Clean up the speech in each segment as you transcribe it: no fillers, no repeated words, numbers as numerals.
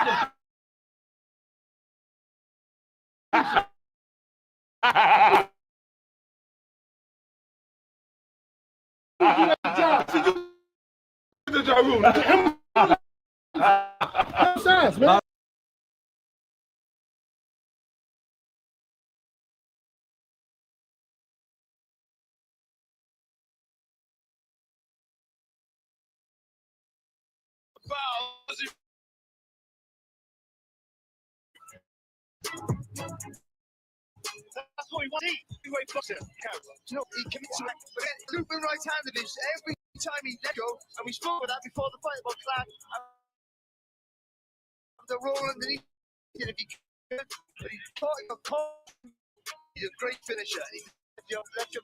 Man. That's what we want to eat. Heavyweight boxer. You know, he commits to it. But then looping right-handed is every time he let go, and we spoke about that before the fight about Clark. The roll underneath, and if he could, but he's caught your call. He's a great finisher. He left your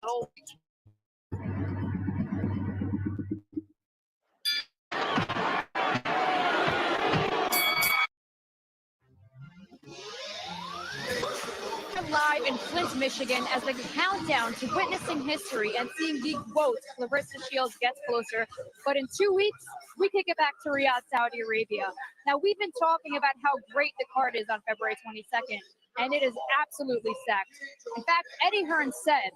whole. Live in Flint, Michigan, as the countdown to witnessing history and seeing the quote Clarissa Shields gets closer. But in 2 weeks, we kick it back to Riyadh, Saudi Arabia. Now, we've been talking about how great the card is on February 22nd, and it is absolutely stacked. In fact, Eddie Hearn said,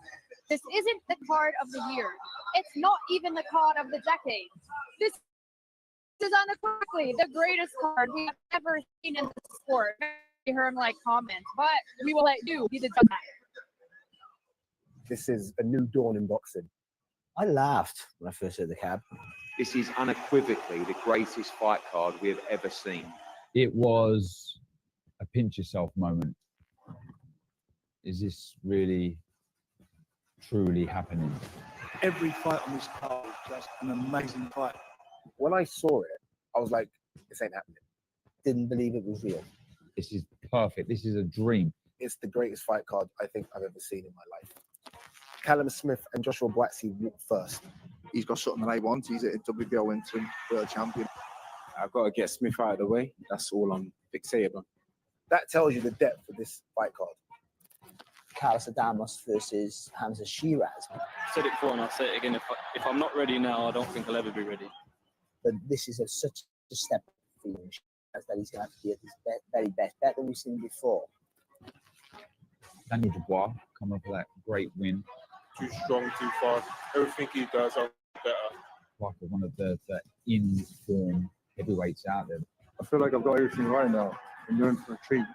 "This isn't the card of the year. It's not even the card of the decade. This is unequivocally the greatest card we have ever seen in the sport." Hearn-like comment, but we will let you be the judge. This is a new dawn in boxing. I laughed when I first heard the cab. This is unequivocally the greatest fight card we have ever seen. It was a pinch yourself moment. Is this really, truly happening? Every fight on this card was just an amazing fight. When I saw it, I was like, this ain't happening. Didn't believe it was real. This is perfect. This is a dream. It's the greatest fight card I think I've ever seen in my life. Callum Smith and Joshua Boatsy walked first. He's got something that I want. He's a WBO interim world champion. I've got to get Smith out of the way. That's all I'm fixated on. That tells you the depth of this fight card. Carlos Adames versus Hamza Shiraz. I said it before and I'll say it again. If I'm not ready now, I don't think I'll ever be ready. But this is such a step for him. That he's going to have to be at his very best, better than we've seen before. Daniel Dubois coming up with that great win. Too strong, too fast. Everything he does, I'll better. Like one of the in-form heavyweights out there. I feel like I've got everything right now, and you're in for a treat.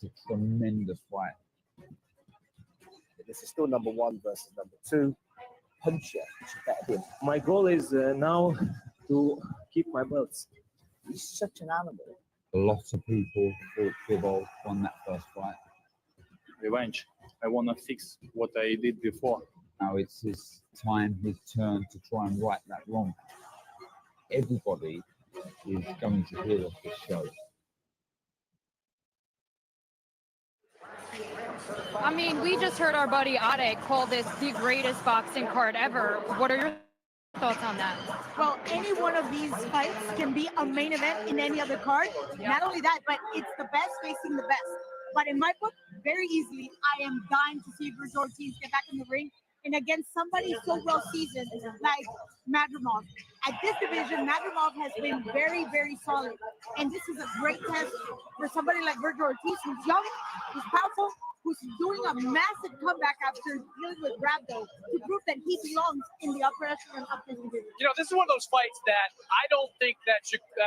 It's a tremendous fight. This is still number one versus number two. Puncher, which is better than him. My goal is now to keep my belts. He's such an animal. A lot of people thought Bivol won that first fight. Revenge. I want to fix what I did before. Now it's his time, his turn to try and right that wrong. Everybody is going to hear of this show. I mean, we just heard our buddy Ade call this the greatest boxing card ever. What are your thoughts on that? Well, any one of these fights can be a main event in any other card. Not only that, but it's the best facing the best. But in my book, very easily, I am dying to see Virgil Ortiz get back in the ring and against somebody so well seasoned like Madrimov. At this division, Madrimov has been very, very solid. And this is a great test for somebody like Virgil Ortiz, who's young, who's powerful, who's doing a massive comeback after dealing with Brabdo to prove that he belongs in the upper echelon of this division. You know, this is one of those fights that I don't think that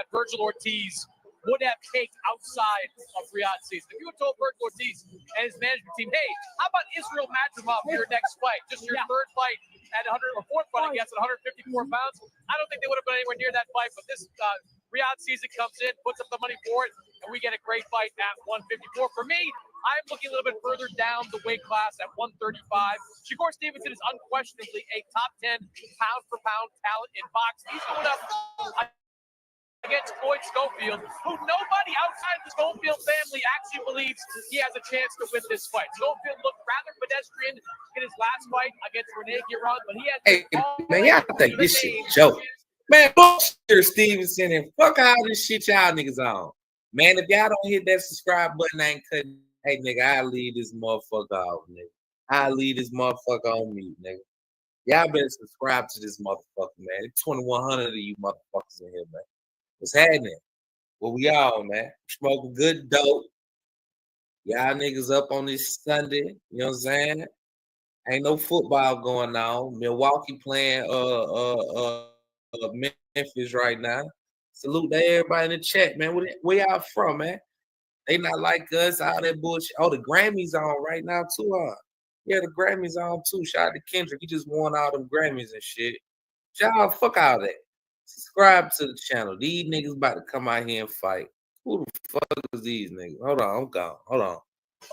Virgil Ortiz would have caked outside of Riyadh season. If you had told Virgil Ortiz and his management team, hey, how about Israel Madrimov for your next fight? Just your third fight at 100 or fourth fight, I guess, at 154 pounds. I don't think they would have been anywhere near that fight, but this Riyadh season comes in, puts up the money for it, and we get a great fight at 154. For me, I'm looking a little bit further down the weight class at 135. Shakur Stevenson is unquestionably a top 10 pound-for-pound talent in boxing. He's going up against Floyd Schofield, who nobody outside the Schofield family actually believes he has a chance to win this fight. Schofield looked rather pedestrian in his last fight against Renee Giron, but he has. Hey, man, y'all think this shit joke. Man, fuck Stevenson and fuck all this shit y'all niggas on. Man, if y'all don't hit that subscribe button, I ain't cutting. Hey, nigga, I'll leave this motherfucker off, nigga. I'll leave this motherfucker on mute, nigga. Y'all better subscribe to this motherfucker, man. 2,100 of you motherfuckers in here, man. What's happening? What we on, man? Smoking good dope. Y'all niggas up on this Sunday. You know what I'm saying? Ain't no football going on. Milwaukee playing Memphis right now. Salute to everybody in the chat, man. Where y'all from, man? They not like us, all that bullshit. Oh, the Grammys on right now too, Yeah, the Grammys on too. Shout out to Kendrick. He just won all them Grammys and shit. Y'all, fuck all that. Subscribe to the channel. These niggas about to come out here and fight. Who the fuck is these niggas? Hold on, I'm gone. Hold on.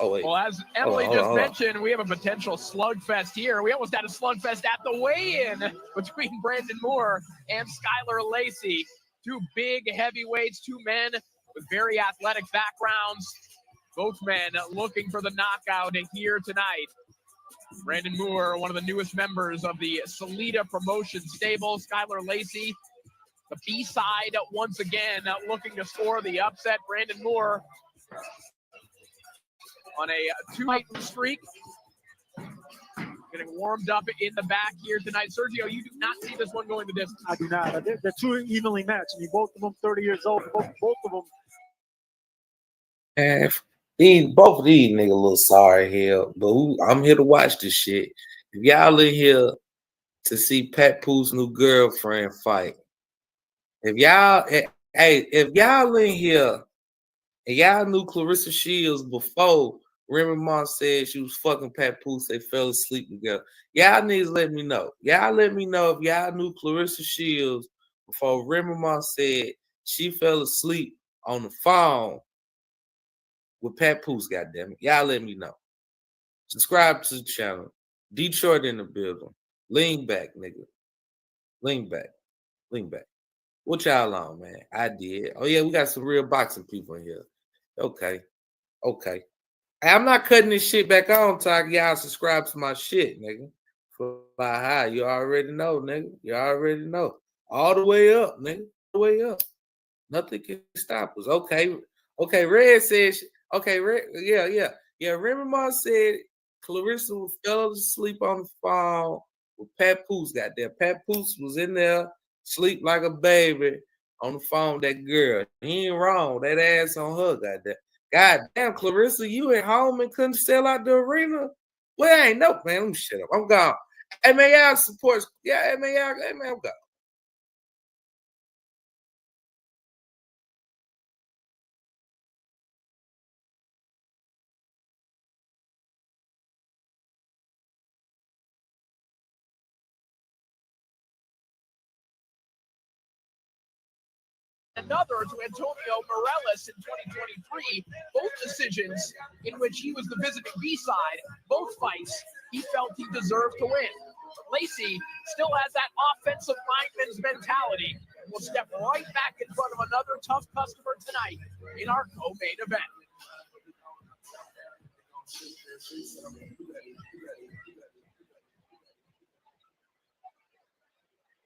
Oh, wait. Well, as Emily just mentioned, we have a potential slugfest here. We almost had a slugfest at the weigh-in between Brandon Moore and Skylar Lacey. Two big heavyweights, two men with very athletic backgrounds. Both men looking for the knockout here tonight. Brandon Moore, one of the newest members of the Salida Promotion stable. Skylar Lacey, the B-side, once again looking to score the upset. Brandon Moore on a 2-fight streak. Getting warmed up in the back here tonight. Sergio, you do not see this one going the distance. I do not. They're too evenly matched. I mean, both of them 30 years old. Both of them. And both of these niggas a little sorry here, but I'm here to watch this shit. If y'all in here to see Pat Pooh's new girlfriend fight, if y'all in here and y'all knew Clarissa Shields before Remy Ma said she was fucking Pat Pooh, they fell asleep together. Y'all niggas let me know. Y'all let me know if y'all knew Clarissa Shields before Remy Ma said she fell asleep on the phone with Pat Pooh's, goddammit. Y'all let me know. Subscribe to the channel. Detroit in the building. Lean back, nigga. Lean back. Lean back. What y'all on, man? I did. Oh, yeah, we got some real boxing people in here. Okay. Okay. Hey, I'm not cutting this shit back on until y'all subscribe to my shit, nigga. Fly high. You already know, nigga. You already know. All the way up, nigga. All the way up. Nothing can stop us. Okay. Okay, Red says, okay, Red, yeah. Remy Ma said Clarissa fell asleep on the phone with Pat Pooh's, goddamn. Pat Pooh's was in there, sleep like a baby on the phone with that girl. He ain't wrong. That ass on her, goddamn. God damn, Clarissa, you at home and couldn't sell out the arena? Well, I ain't no, man. Let me shut up. I'm gone. Hey, man, y'all support. Yeah, hey, man, I'm gone. Another to Antonio Morales in 2023. Both decisions in which he was the visiting B-side. Both fights he felt he deserved to win. Lacey still has that offensive lineman's mentality. Will step right back in front of another tough customer tonight in our co-main event.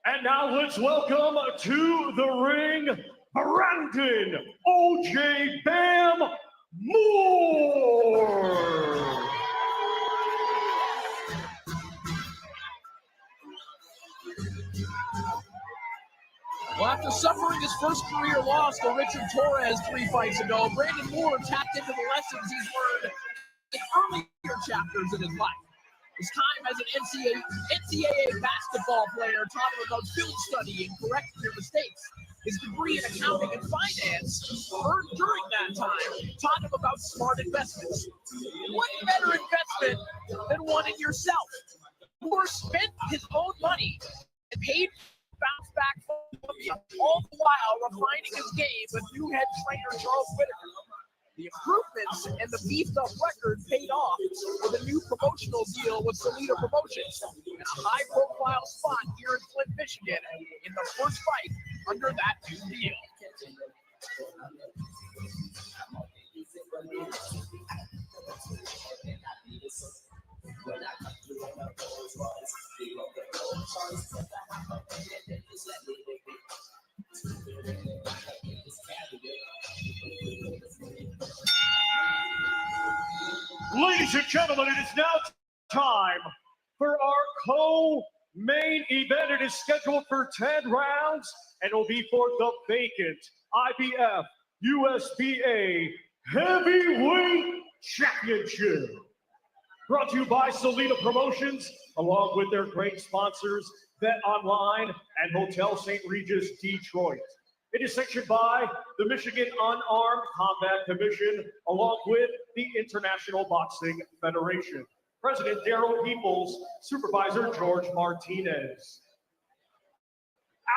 And now let's welcome to the ring, Brandon OJ Bam Moore. Well, after suffering his first career loss to Richard Torres 3 fights ago, Brandon Moore tapped into the lessons he's learned in earlier chapters in his life. His time as an NCAA basketball player taught him about film study and correcting your mistakes. His degree in accounting and finance, earned during that time, taught him about smart investments. What better investment than one in yourself? Moore spent his own money and paid bounce back all the while refining his game with new head trainer Charles Whitaker. The improvements and the beefed-up record paid off with a new promotional deal with Salida Promotions and a high-profile spot here in Flint, Michigan in the first fight under that new deal. Ladies and gentlemen, it is now time for our co-main event. It is scheduled for 10 rounds and will be for the vacant IBF USBA Heavyweight Championship. Brought to you by Selena Promotions, along with their great sponsors, Bet Online and Hotel St. Regis Detroit. It is sanctioned by the Michigan Unarmed Combat Commission, along with the International Boxing Federation. President Daryl Peoples, Supervisor George Martinez.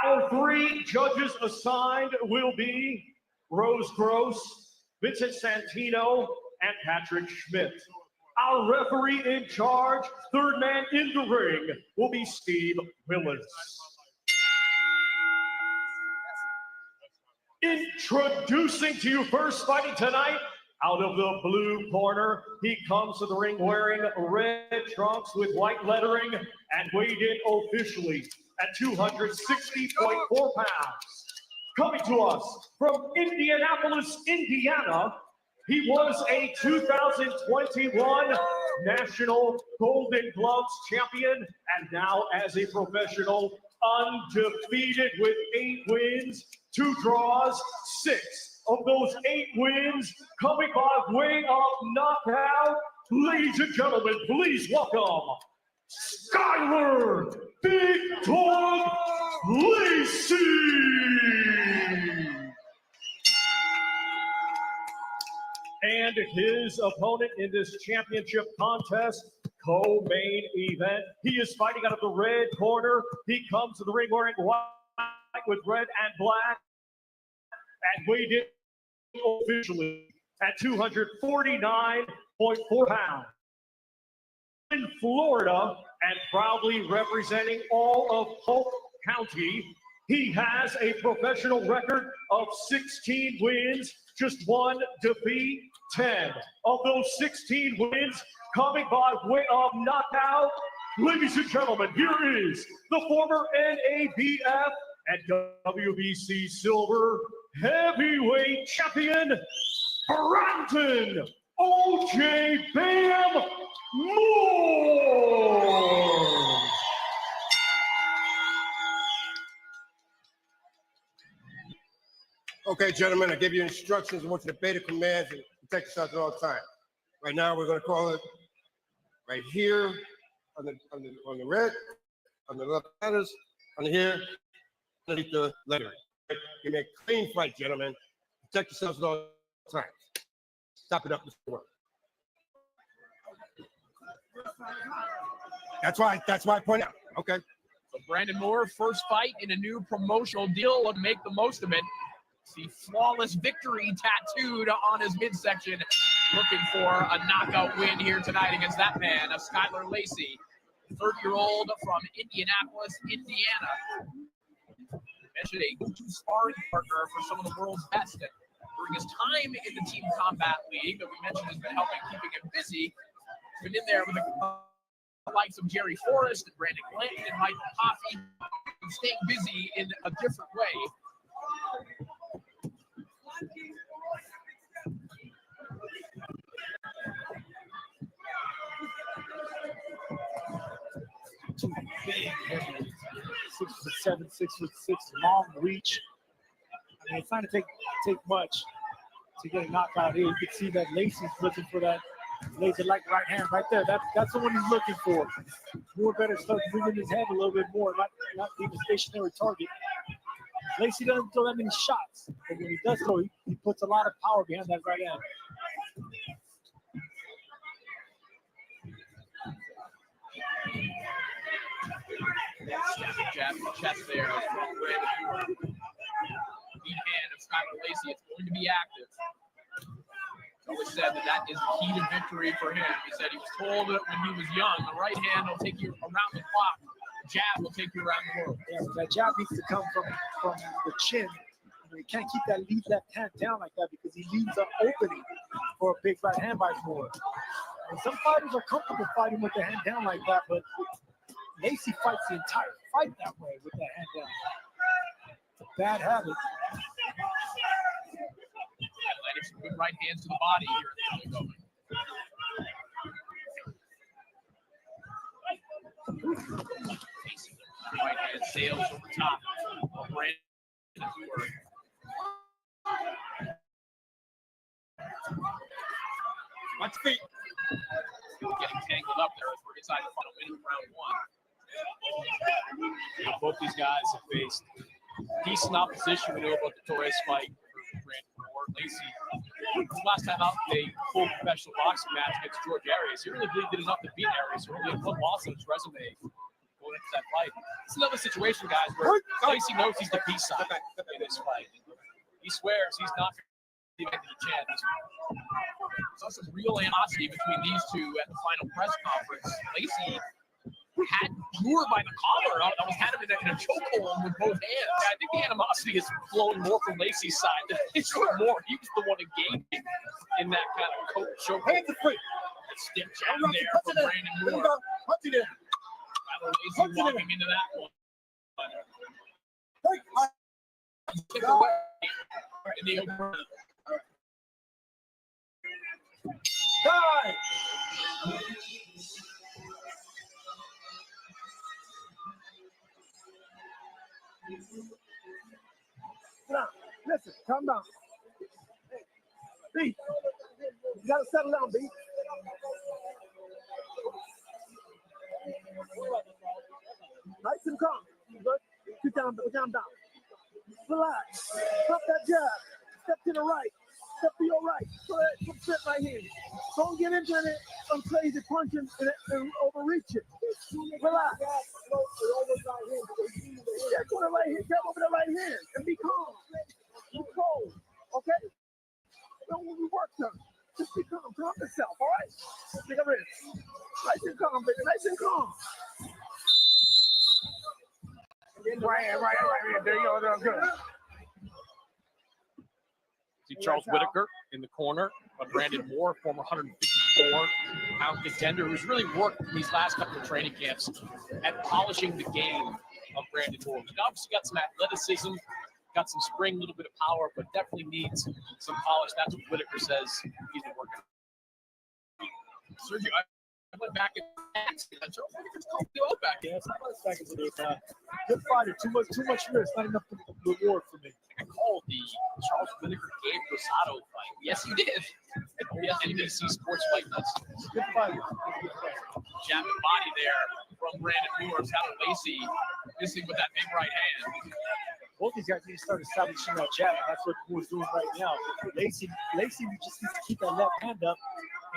Our 3 judges assigned will be Rose Gross, Vincent Santino, and Patrick Schmidt. Our referee in charge, third man in the ring, will be Steve Willis. Introducing to you first, fighting tonight, out of the blue corner, he comes to the ring wearing red trunks with white lettering and weighed in officially at 260.4 pounds. Coming to us from Indianapolis, Indiana, he was a 2021 National Golden Gloves champion, and now as a professional, undefeated with 8 wins, 2 draws, 6 of those 8 wins coming by way of knockout. Ladies and gentlemen, please welcome Skyler Big Dog Lacey. And his opponent in this championship contest, co-main event, he is fighting out of the red corner. He comes to the ring wearing white with red and black, and weighed in officially at 249.4 pounds. In Florida, and proudly representing all of Polk County, he has a professional record of 16 wins, just 1 defeat, 10 of those 16 wins coming by way of knockout. Ladies and gentlemen, here is the former NABF and WBC Silver Heavyweight Champion, Brandon O.J. Bam Moore. Okay, gentlemen, I give you instructions. I want you to obey the commands and protect yourselves at all times. Right now, we're going to call it right here on the red, on the left letters, on here, underneath the lettering. Give me a clean fight, gentlemen. Protect yourselves at all times. Stop it up before. That's why I point out. Okay. So Brandon Moore, first fight in a new promotional deal. Let's make the most of it. See flawless victory tattooed on his midsection. Looking for a knockout win here tonight against that man, Skyler Lacey, 30-year-old from Indianapolis, Indiana. Mentioned a go-to sparring partner for some of the world's best. And during his time in the Team Combat League that we mentioned has been helping keeping him busy. He's been in there with the likes of Jerry Forrest and Brandon Clanton and Michael Coffey, and staying busy in a different way. Two big heavyweights, 6'7", 6'6", long reach. I mean, it's not going to take much to get a knockout here. You can see that Lacey's looking for that laser-like right hand right there. That's the one he's looking for. Moore better start moving his head a little bit more, not being a stationary target. Lacey doesn't throw that many shots, but when he does throw, he puts a lot of power behind that right hand. Jab in the chest there. Lead hand of Skyler Lacey. It's going to be active. Always said that is the key to victory for him. He said he was told that when he was young, the right hand will take you around the clock. The jab will take you around the world. Yeah, but that jab needs to come from the chin. You can't keep that lead left hand down like that because he leaves an opening for a big right hand by Moore. And some fighters are comfortable fighting with the hand down like that, but Lacey fights the entire fight that way with that hand down. It's a bad habit. Landing some good right hands to the body here in the early going. Right hand sails over top of Brandon Moore. Watch feet. Getting tangled up there as we're inside the final minute of round one. Both these guys have faced decent opposition. We know about the Torres fight for Brandon Moore. Lacey, last time out, they full professional boxing match against George Arias. He really did enough to beat Arias. He only had one loss on his resume going into that fight. It's another situation, guys, where Lacey knows he's the B-side in this fight. He swears he's not going to give him the chance. Saw some real animosity between these two at the final press conference. Lacey had Moore by the collar. I was had him in a chokehold with both hands. I think the animosity is flowing more from Lacey's side than it's Moore. He was the one engaging in that kind of chokehold. Hands are free. Stiff jab there from Brandon Moore. Punch it in. Lacey walking into that one. Kick away in the open. Die! Now, listen, calm down. B, you gotta settle down, B. Nice and calm. Good. Get down, down. Relax. Stop that jab. Step to the right. Step to your right. Sit right here. Don't get into it. Some crazy punching and overreach it. Relax. Yeah, go to the right hand. Jab over the right hand and be calm. Control. Okay? Don't work done. Just be calm. Calm yourself. All right? Take a risk. Nice and calm, baby. Nice and calm. Right here. There you go. Good. See Charles Whitaker in the corner of Brandon Moore, former 154-pound contender, who's really worked in these last couple of training camps at polishing the game of Brandon Moore. He's obviously got some athleticism, got some spring, a little bit of power, but definitely needs some polish. That's what Whitaker says he's been working on. Sergio, I went back and Charles Whitaker's called you out back. Yeah, seconds ago. Good fighter. Too much risk. Not enough reward for me. I called the Charles Whitaker Gabe Rosado fight. Yes, you did. Yes, NBC Sports Fight Nuts. Good fighter. Jab and body there from Brandon Moore. Tyler Lacey missing with that big right hand. Both these guys need to start establishing that jab, and that's what Moore's doing right now. Lacey just needs to keep that left hand up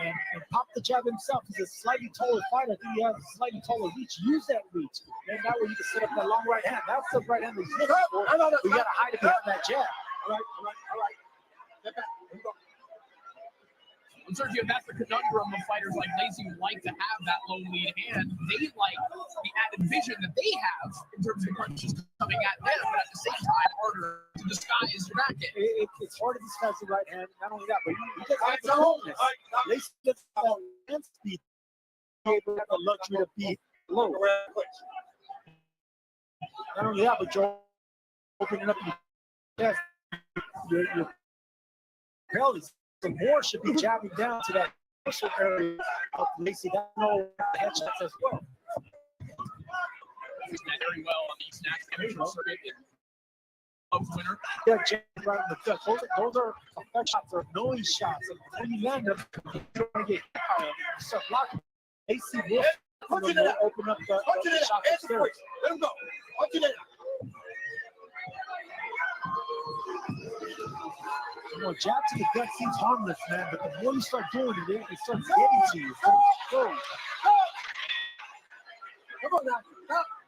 and pop the jab himself. He's a slightly taller fighter. I think he has a slightly taller reach. Use that reach. And that way you can set up that long right hand. That's the right hand that he's looking for. We got to hide it behind that jab. All right. Step back. Here we go. And Sergio, that's the conundrum of fighters like Lacey who like to have that low lead hand. They like the added vision that they have in terms of the punches coming at them, but at the same time, harder to disguise your back end. It's hard to disguise the right hand. Not only that, but you just have the boldness. Lacey doesn't have hand speed. You have the luxury to be low. Not only that, but you're opening up your belly. The more should be jabbing down to that initial area of Lacey. That's no headshots as well. He's done very well on the snatch amateur circuit. Winner. Yeah, jab right in the gut. Those are effect shots or noise shots. And when you land them, you're trying to get hit by them. You start blocking. Lacey will open up the shot upstairs. Let him go. Punch it in. You know, jab to the gut seems harmless, man, but the more you start doing it, it starts getting to you. Come on now.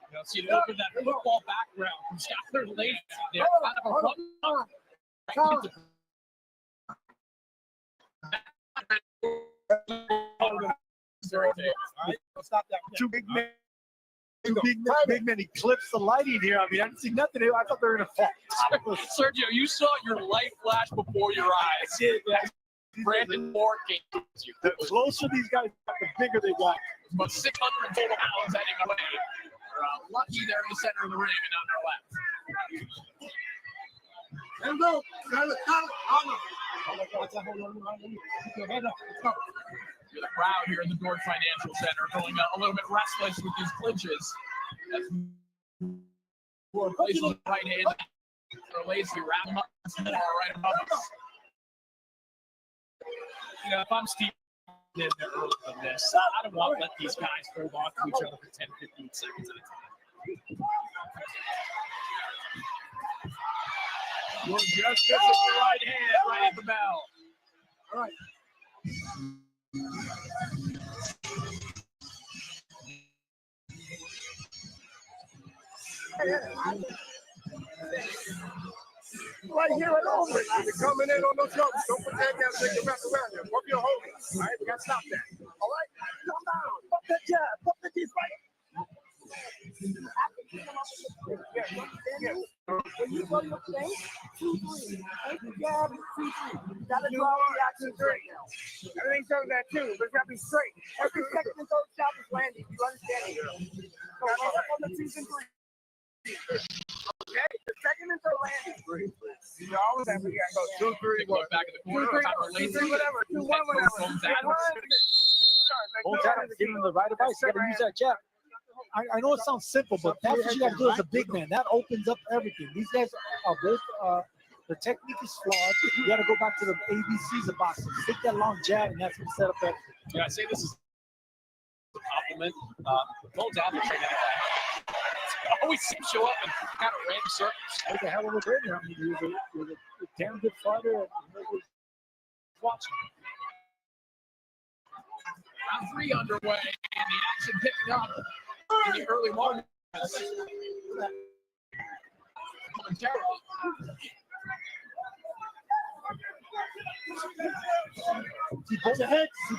You know, see, look at that football background from Skyler Lacey there. Kind of a run. Stop that. Two big men. Big man, he clips the lighting here. I mean, I didn't see nothing. I thought they were going to fall. Sergio, you saw your light flash before your eyes. I did. Brandon Moore came to you. The closer these guys got, the bigger they got. About 600 total pounds heading away. Lucky they're in the center of the ring and on their left. Let him go. The crowd here in the Dordt Financial Center going a little bit restless with these clinches. As Moore places the right hand for Lacey, wrapping up right above us. You know, if I'm Steve in there early than this, I don't want to let these guys hold on to each other for 10, 15 seconds at a time. You're just missing the right hand, right at the bell. All right. Right here and over it. You're coming in on those jumps. Don't put that down, take it back around there. Pump your hold. All right, we got to stop that. All right, come down. Pump that jab. Pump the knees right. When you go to your place, 2, 3. Take the jab, 2, 3. Gotta draw reactions right now. Everything's done that too, but it's gotta be straight. Every second and third shot is landing. You understand it? So line up on the 2s and 3s. Okay, the second and third landing. You always have to go 2, 3, 1. Back in the corner, 2, 3, whatever. 2, 1, whatever. Hold that. Give him the right advice. You got to use that jab. I know it sounds simple, but that's what you got to do as a big man. That opens up everything. These guys are both, the technique is flawed. You got to go back to the ABCs of boxing. Take that long jab, and that's going to set up everything. Yeah, I say this is a compliment. Don't doubt the training. Always seem to show up in kind of random circles. He's a hell of a trainer. I mean, he was a damn good fighter. And watching. Round 3 underway, and the action picking up in the early moments.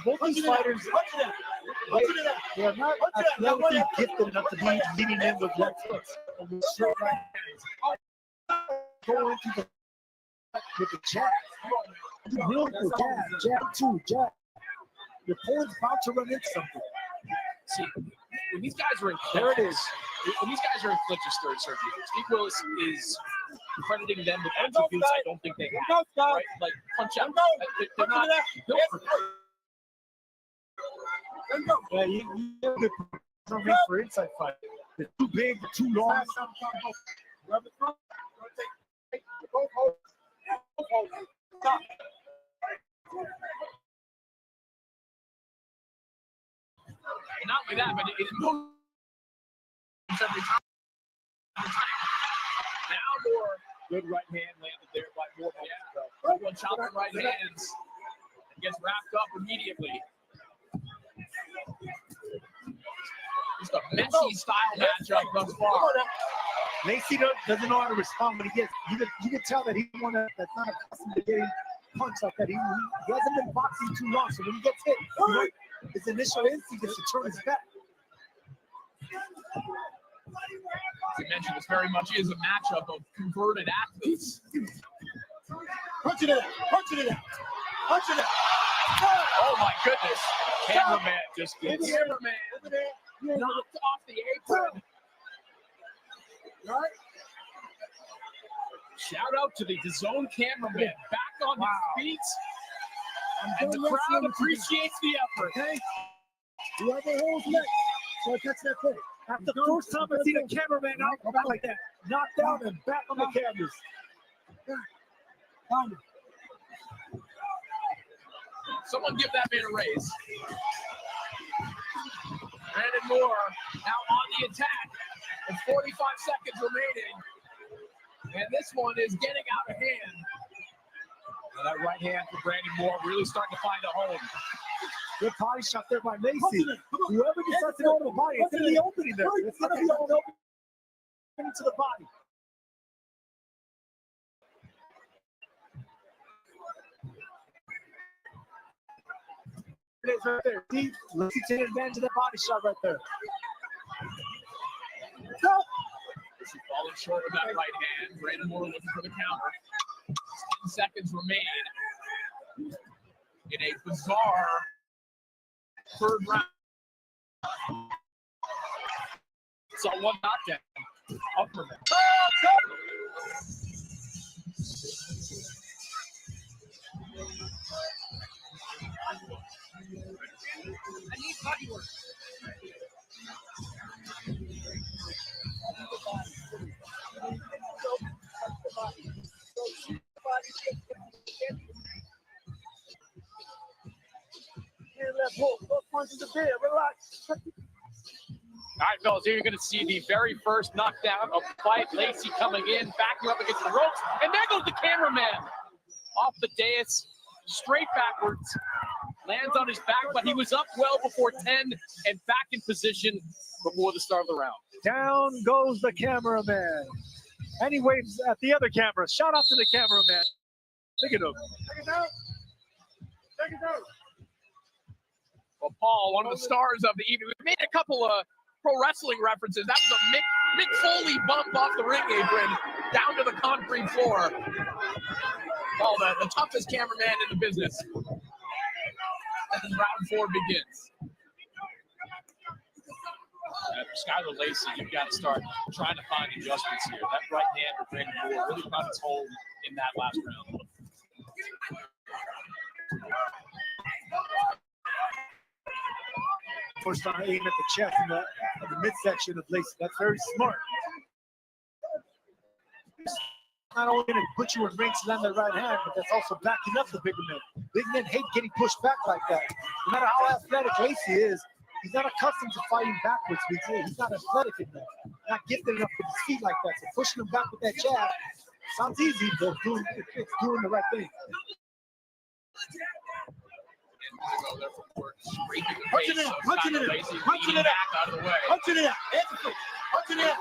Both these fighters, they are not athletically gifted enough to be leading in with left hooks. Straight right hands. Go into the with the jab. Real good jab 2, jab. Your opponent's about to run into something. See, when these guys are in clinch, when these guys are in clinch, it's third surgery. Steve Willis is crediting them with attributes I don't think they have. Right? Like punch out. They're not built for yeah, you have good for inside fight. They're too big, too long. Stop. And not only that, but it moves every time. Now more good right hand landed there by Moore. Everyone chopping right hands and gets wrapped up immediately. Just a messy style matchup thus far. Lacey doesn't know how to respond when he gets. You can tell that he's one that's not accustomed to getting punched like that. He hasn't been boxing too long, so when he gets hit, his initial instinct is to turn his back. As you mentioned, this very much is a matchup of converted athletes. Punch it in, punch it in, punch it in. Oh my goodness! Cameraman just gets knocked off the apron. Right. Shout out to the DAZN cameraman back on his feet. And the crowd appreciates the effort. Okay. Whoever holds next, so I catch that quick. That's the first time I've seen a cameraman out back like that. Knocked out and back on the cameras. Someone give that man a raise. Brandon Moore now on the attack. With 45 seconds remaining. And this one is getting out of hand. And that right hand for Brandon Moore really starting to find a home. Good body shot there by Macy. Whoever decides to go to the body, it's in the opening there. It's going to be an opening to the body. It is right there. See, let's take advantage of that body shot right there. This is falling short of that right hand. Brandon Moore looking for the counter. 10 seconds remain in a bizarre third round. So one knockdown. Upperman. I need body work. punches a bit. Relax. All right, fellas, here you're going to see the very first knockdown of the fight. Lacey coming in, backing up against the ropes, and there goes the cameraman off the dais, straight backwards, lands on his back, but he was up well before 10 and back in position before the start of the round. Down goes the cameraman. And he waves at the other camera. Shout out to the cameraman. Look at him. Take it down. Take it down. Well, Paul, one of the stars of the evening, we made a couple of pro wrestling references. That was a Mick Foley bump off the ring apron down to the concrete floor. Paul, the toughest cameraman in the business. As round 4 begins. Skylar Lacey, you've got to start trying to find adjustments here. That right hand with Brandon Moore really found its hole in that last round. First time aim at the chest in the midsection of Lacey. That's very smart. Not only going to put you in ranks to land that right hand, but that's also backing up the bigger men. Big men hate getting pushed back like that. No matter how athletic Lacey is, he's not accustomed to fighting backwards. He's not athletic enough, not gifted enough with his feet like that. So pushing him back with that jab sounds easy, but it's doing the right thing. Punching it out, punching it out, punching it out, out of the way. punching it out, punching it out.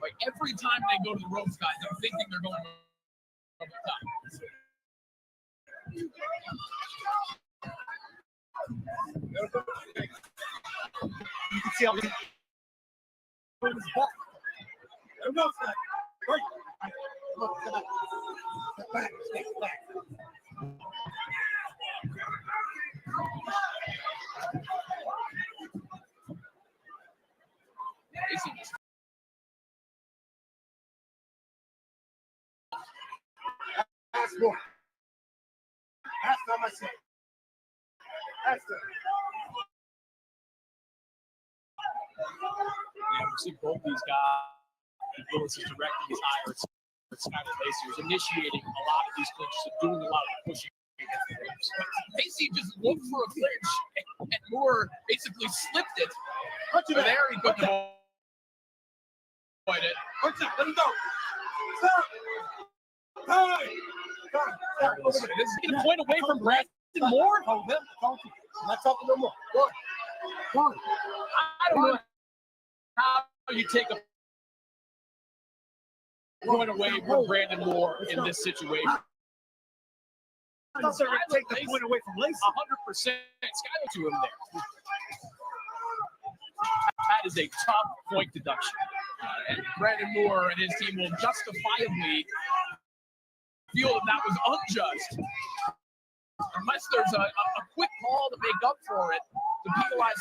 Like every time they go to the ropes, guys, I'm thinking they're going from the top. You can see how he's putting his back. That's more. That's not myself. That's the. Yeah, we see both these guys. Lewis is directing his higher. Skylar Lacey was initiating a lot of these clinches and doing a lot of pushing against the ropes. But Lacey just looked for a clinch, and Moore basically slipped it. But there he couldn't avoid it. Let him go. Stop. This is getting a point away from Brandon Moore. I'm not talking no more. Go on. I don't know how you take a point away from Brandon Moore in this situation. I'm not going to take the point away from Lacey. 100% Skylar to him there. That is a tough point deduction. And Brandon Moore and his team will justifiably feel that was unjust. Unless there's a quick call to make up for it, to penalize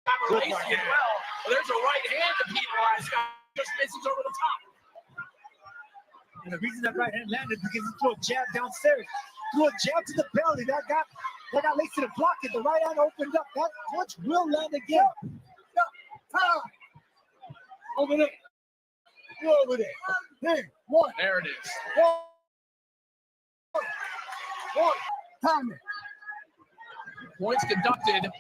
Skylar Lacey as well. There's a right hand to penalize Skylar, just misses over the top. And the reason that right hand landed because he threw a jab downstairs. Threw a jab to the belly. That got Lacey to block it. The right hand opened up. That punch will land again. Over there. You're over there. There. One. There it is. One. Time it. Points deducted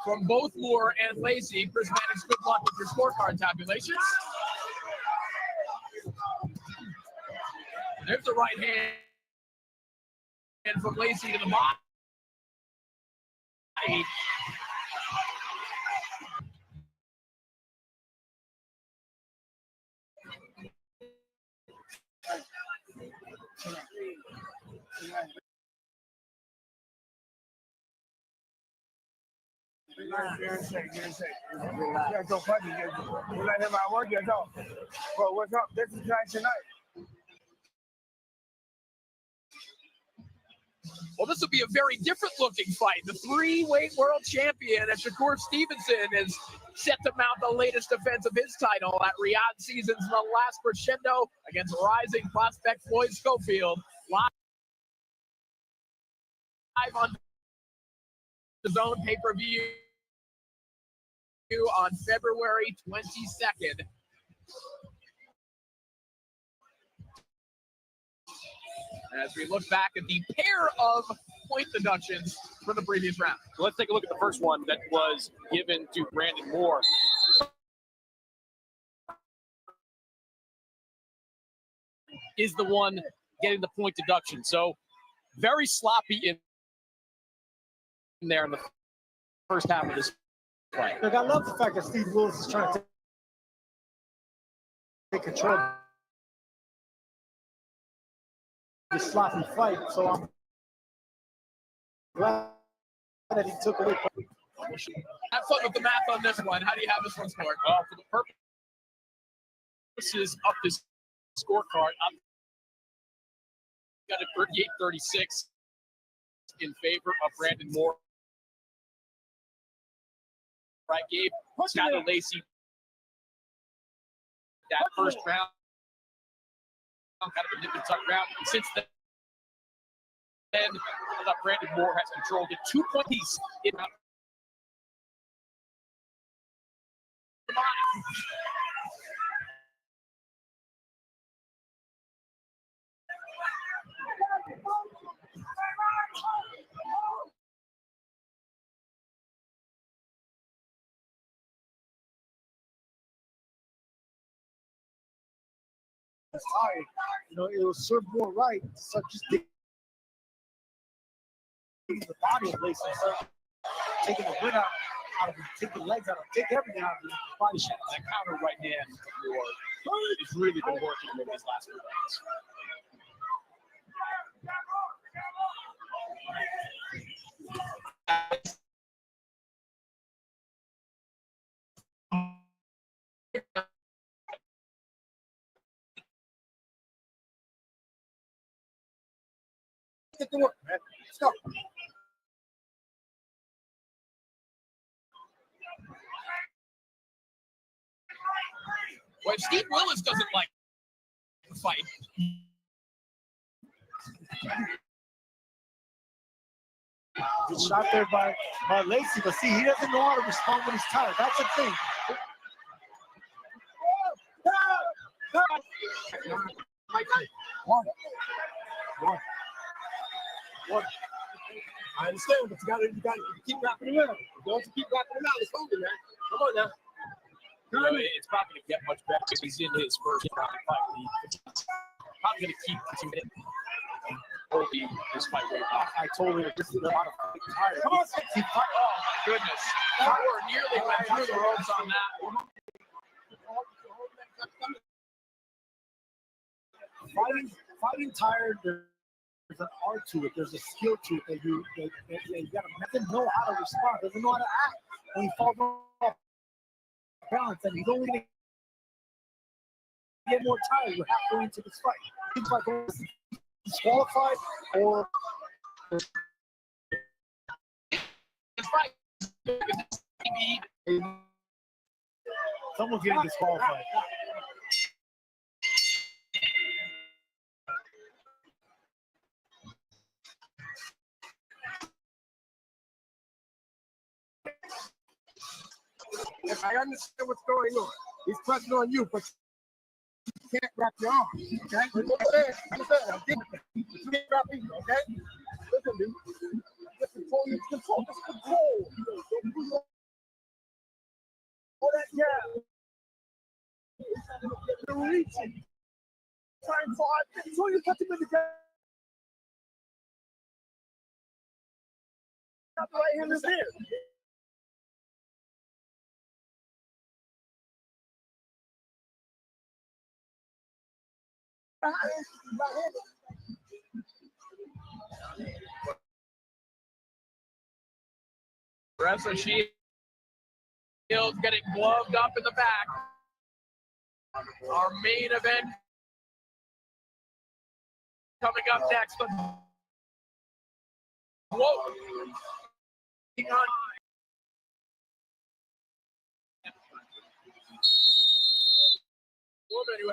from both Moore and Lacey. Prismatics, good luck with your scorecard tabulations. There's the right hand from Lacey to the body. Don't fight me. You let him out work, you don't. But what's up? This is tonight. Well, this will be a very different looking fight. The 3-weight world champion, Shakur Stevenson, is set to mount the latest defense of his title at Riyadh Seasons The Last Crescendo against rising prospect Floyd Schofield. Live on his own pay-per-view on February 22nd. as we look back at the pair of point deductions for the previous round. So let's take a look at the first one that was given to Brandon Moore. Is the one getting the point deduction. So very sloppy in there in the first half of this fight. Look, I love the fact that Steve Willis is trying to take control of this sloppy fight. So I'm glad that he took away. Have fun with the math on this one. How do you have this one scored? Well, for the purposes of this scorecard, I'm got a 38-36 in favor of Brandon Moore. I gave Skylar Lacey that first round, kind of a nip and tuck round. Since then, I thought Brandon Moore has controlled it. 2 point piece in round. Tired. You know, it will serve more right, such as the body of Lacey, taking the wind out of him, taking the legs out of him, taking everything out of his body shot. That counter right hand has really been working in these last few rounds. Get to work, man. Let's go. Well, Steve Willis doesn't like the fight. Good shot there by Lacey, but see, he doesn't know how to respond when he's tired. That's the thing. One. I understand, but you gotta keep wrapping him out. Don't you keep wrapping him out. It's holding, man. Come on now. You know, it's probably going to get much better because he's in his first round fight. He's probably going to keep continuing this fight. I told him this is a lot of tired. Come on, sexy fight. Oh, my goodness. We're nearly went through the ropes on that. Fighting tired, there's an art to it. There's a skill to it that you got to know how to respond. Doesn't know how to act when he falls off balance, and he's only going to get more tired. You're halfway into this fight. He's like disqualified or someone's getting disqualified. If I understand what's going on, he's pressing on you, but you can't wrap your arm. Okay? Understand? You can't wrap either, okay? Listen, dude. Just control your control. Just control. All that, yeah. You're reaching. Trying hard. Control you touch him in the game. Not the right hand is there. Wrestler Shields getting gloved up in the back. Our main event coming up next. Whoa! Woman who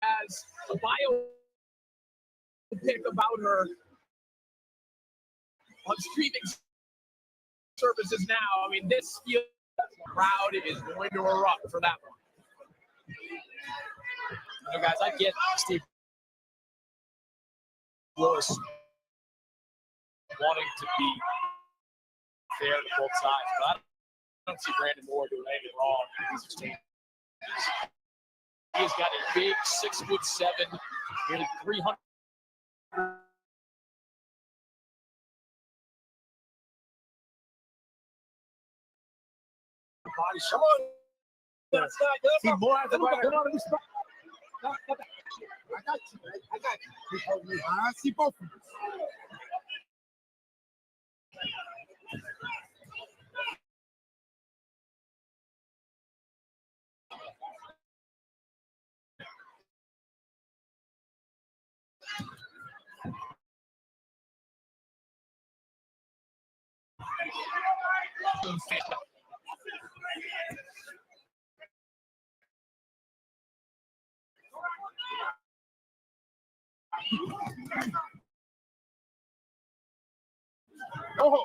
has a biopic about her on streaming services now. I mean, this crowd is going to erupt for that one. You know, guys, I get Steve Willis wanting to be fair to both sides, but I don't see Brandon Moore doing anything wrong in these exchanges. He has got a big 6'7", nearly 300. Body shot. See more at the right. I got you. I got you. I see both of you. Oh.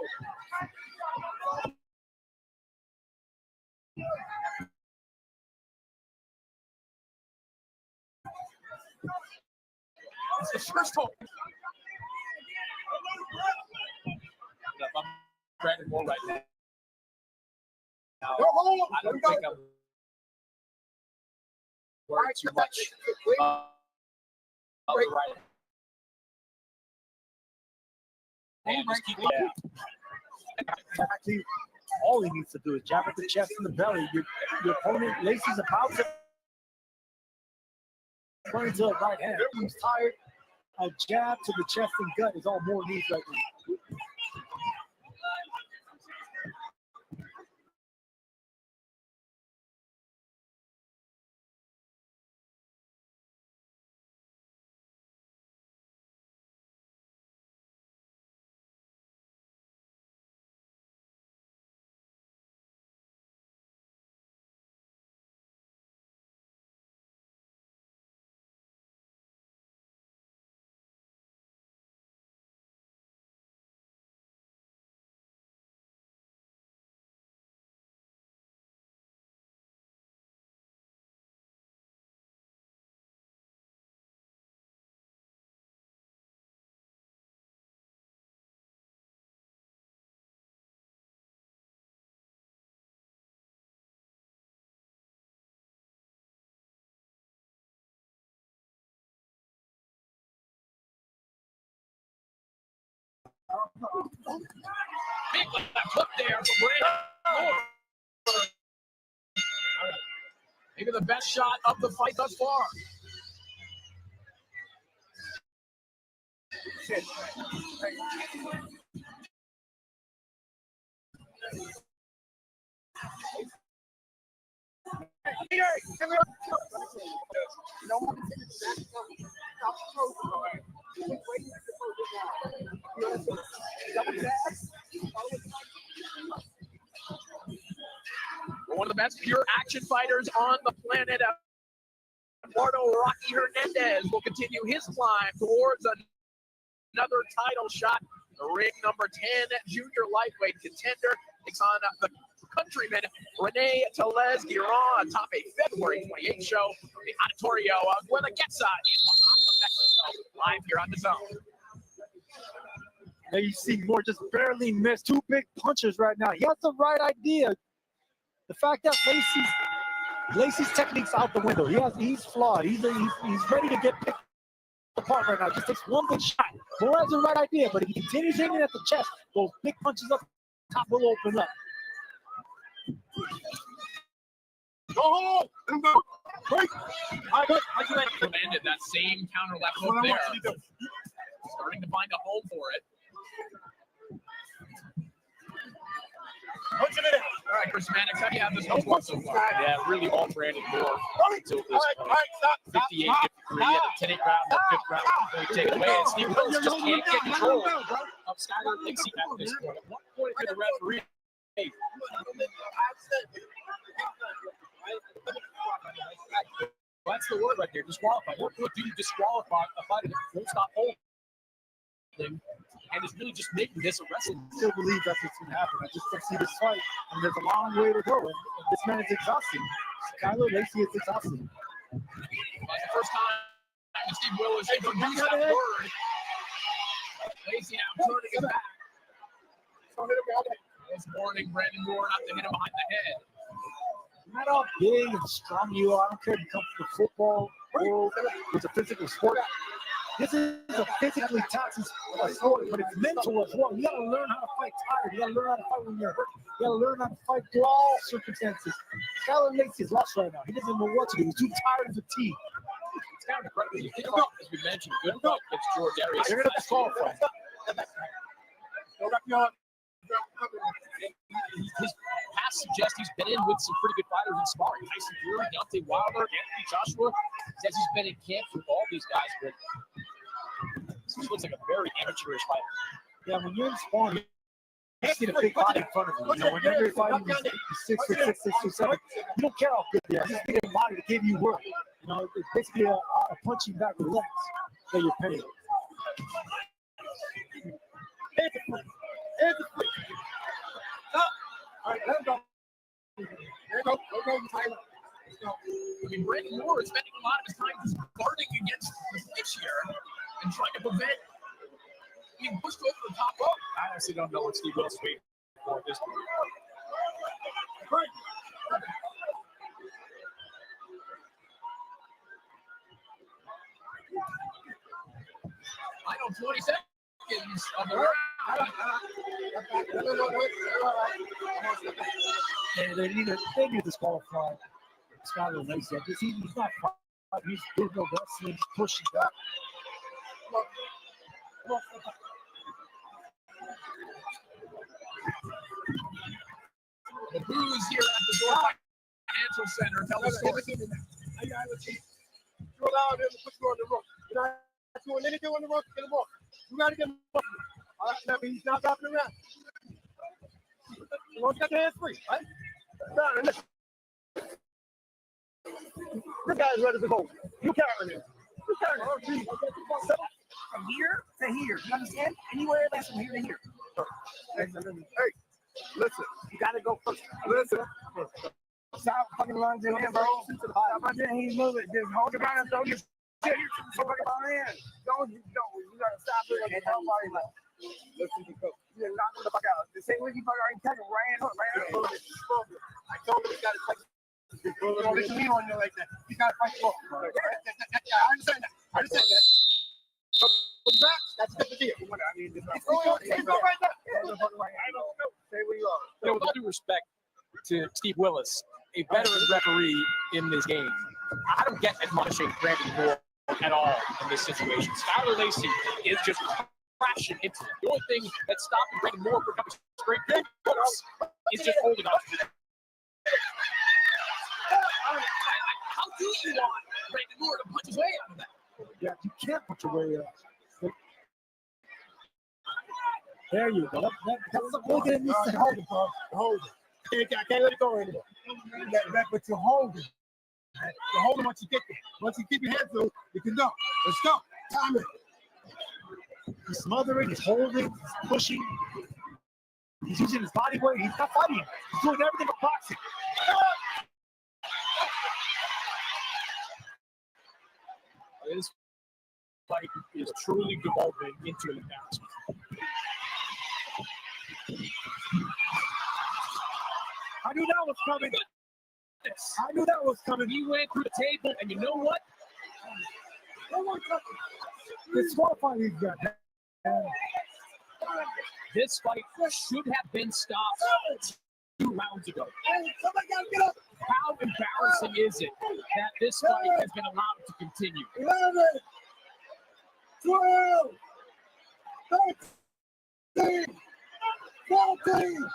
It's the first hole. I'm Brandon Moore right now. I don't think I'm worried too much about the right. And just keep Actually, all he needs to do is jab at the chest and the belly. Your opponent, Lacey's about to run into a right hand. He's tired. A jab to the chest and gut is all Moore needs right now. Big hook there for Brandon Moore. Maybe the best shot of the fight thus far. One of the best pure action fighters on the planet, Eduardo Rocky Hernandez, will continue his climb towards another title shot. The ring number 10 junior lightweight contender takes on the countryman Rene Tellez Giron atop a February 28th show from the Auditorio of Guelaguetza in Oaxaca, Mexico, live here on the Zone. Now you see Moore just barely missed 2 big punches right now. He has the right idea. The fact that Lacey's technique's out the window. He's flawed. He's ready to get picked apart right now. Just takes one good shot. Moore has the right idea, but if he continues aiming at the chest, those big punches up top will open up. Oh, landed that same counter left hook there. Starting to find a home for it. All right, Chris Mannix, how do you have this one going so far? Yeah, really all Brandon Moore until this point. 58, 53, at the 10th round, the 5th round, really take away. And Steve Willis just can't get control of Skylar Lacey at this point. At one point, the referee. Hey. That's the word right there, disqualified. What do you disqualify a fighter that won't stop holding? And it's really just making this a wrestling. I still believe that's what's going to happen. I just don't see this fight. And there's a long way to go. And this man is exhausting. Skylar Lacey is exhausting. That's the first time Steve Willis introduced that word Lacey now turning it back. This morning, Brandon Moore not to hit him behind the head. No matter how big and strong you are, I don't care if you come from the football world, it's a physical sport. This is a physically taxing sport, but it's mental as well. You got to learn how to fight tired. You got to learn how to fight when you're hurt. You got to learn how to fight through all circumstances. Skylar Lacey is lost right now. He doesn't know what to do. He's too tired and fatigued. It's kind of incredible. You think about, as we mentioned, good fight against George Arias. They're going to qualify. His past suggests he's been in with some pretty good fighters in sparring. Tyson Fury, Deontay Wilder, Anthony Joshua. Says he's been in camp with all these guys, but this looks like a very amateurish fighter. Yeah, when you're in sparring, you see the big body in front of you. You know, whenever you're fighting these 6'6", 6'7", you don't care how good they are. Just be a body to give you work. You know, it's basically a punching bag with legs that you're paying. All right, let him go. There you go. Go, Tyler. I mean, Brandon Moore is spending a lot of his time just guarding against the pitch here and trying to prevent being pushed over the top rope. I honestly don't know what Steve Willis is waiting for at this point. Final 20 seconds of the round. And they need to disqualify Skylar Lacey. He's not fighting. He's doing no wrestling. He's pushing back. The booze here at the Door Financial Center tell the story. You're allowed him to put you on the rope. You're not doing anything on the rope to get him off. You got to get him off. All right, that means he's not dropping around. You want to get your hands free, right? This guy's ready to go. You carry him. You carry him. From here to here. You understand? Anywhere that's from here to here. Hey, listen. You gotta go first. Listen. Stop fucking lunge in here, bro. Stop right there. He's moving. Just hold your ground and throw your shit. So fucking ball in. Don't. You gotta stop it. And tell body like. Listen to coach. You knock him the fuck out. The same way you fucking already tackle right hand hook, right hand hook. I told him he got to fight. You don't listen to me on you like that. You got to fight the ball. Yeah, I understand that. I understand that. That's the deal. I mean, it's right there. I don't know. Say where you are. You know, with all due respect to Steve Willis, a veteran referee in this game, I don't get admonishing Brandon Moore at all in this situation. Skylar Lacey is just crashing into it. The only thing that's stopping Brandon Moore from coming straight through is just holding on to it. How do you want Brandon Moore to punch his way out of that? Yeah, you can't put your way out. There you go. That's the whole thing. Hold it, bro. Hold it. I can't let it go anymore. But you're holding. You're holding once you get there. Once you keep your head through, you can go. Let's go. Time it. He's smothering, he's holding, he's pushing. He's using his body weight. He's not fighting. He's doing everything but boxing. This fight is truly devolving into an embarrassment. I knew that was coming. I knew that was coming. He went through the table, and you know what? Disqualify these guys. This fight should have been stopped 2 rounds ago. How embarrassing is it that this fight has been allowed to continue? 11, 12, 13, 14,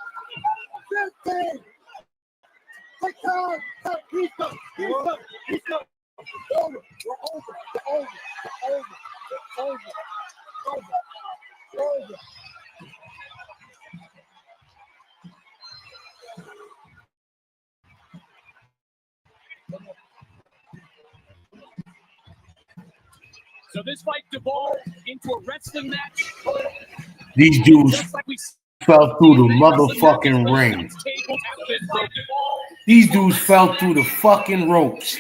15. Take time. He's up. Over. We're over. So this fight devolved into a wrestling match. These dudes fell through the motherfucking ring. These dudes fell through the fucking ropes.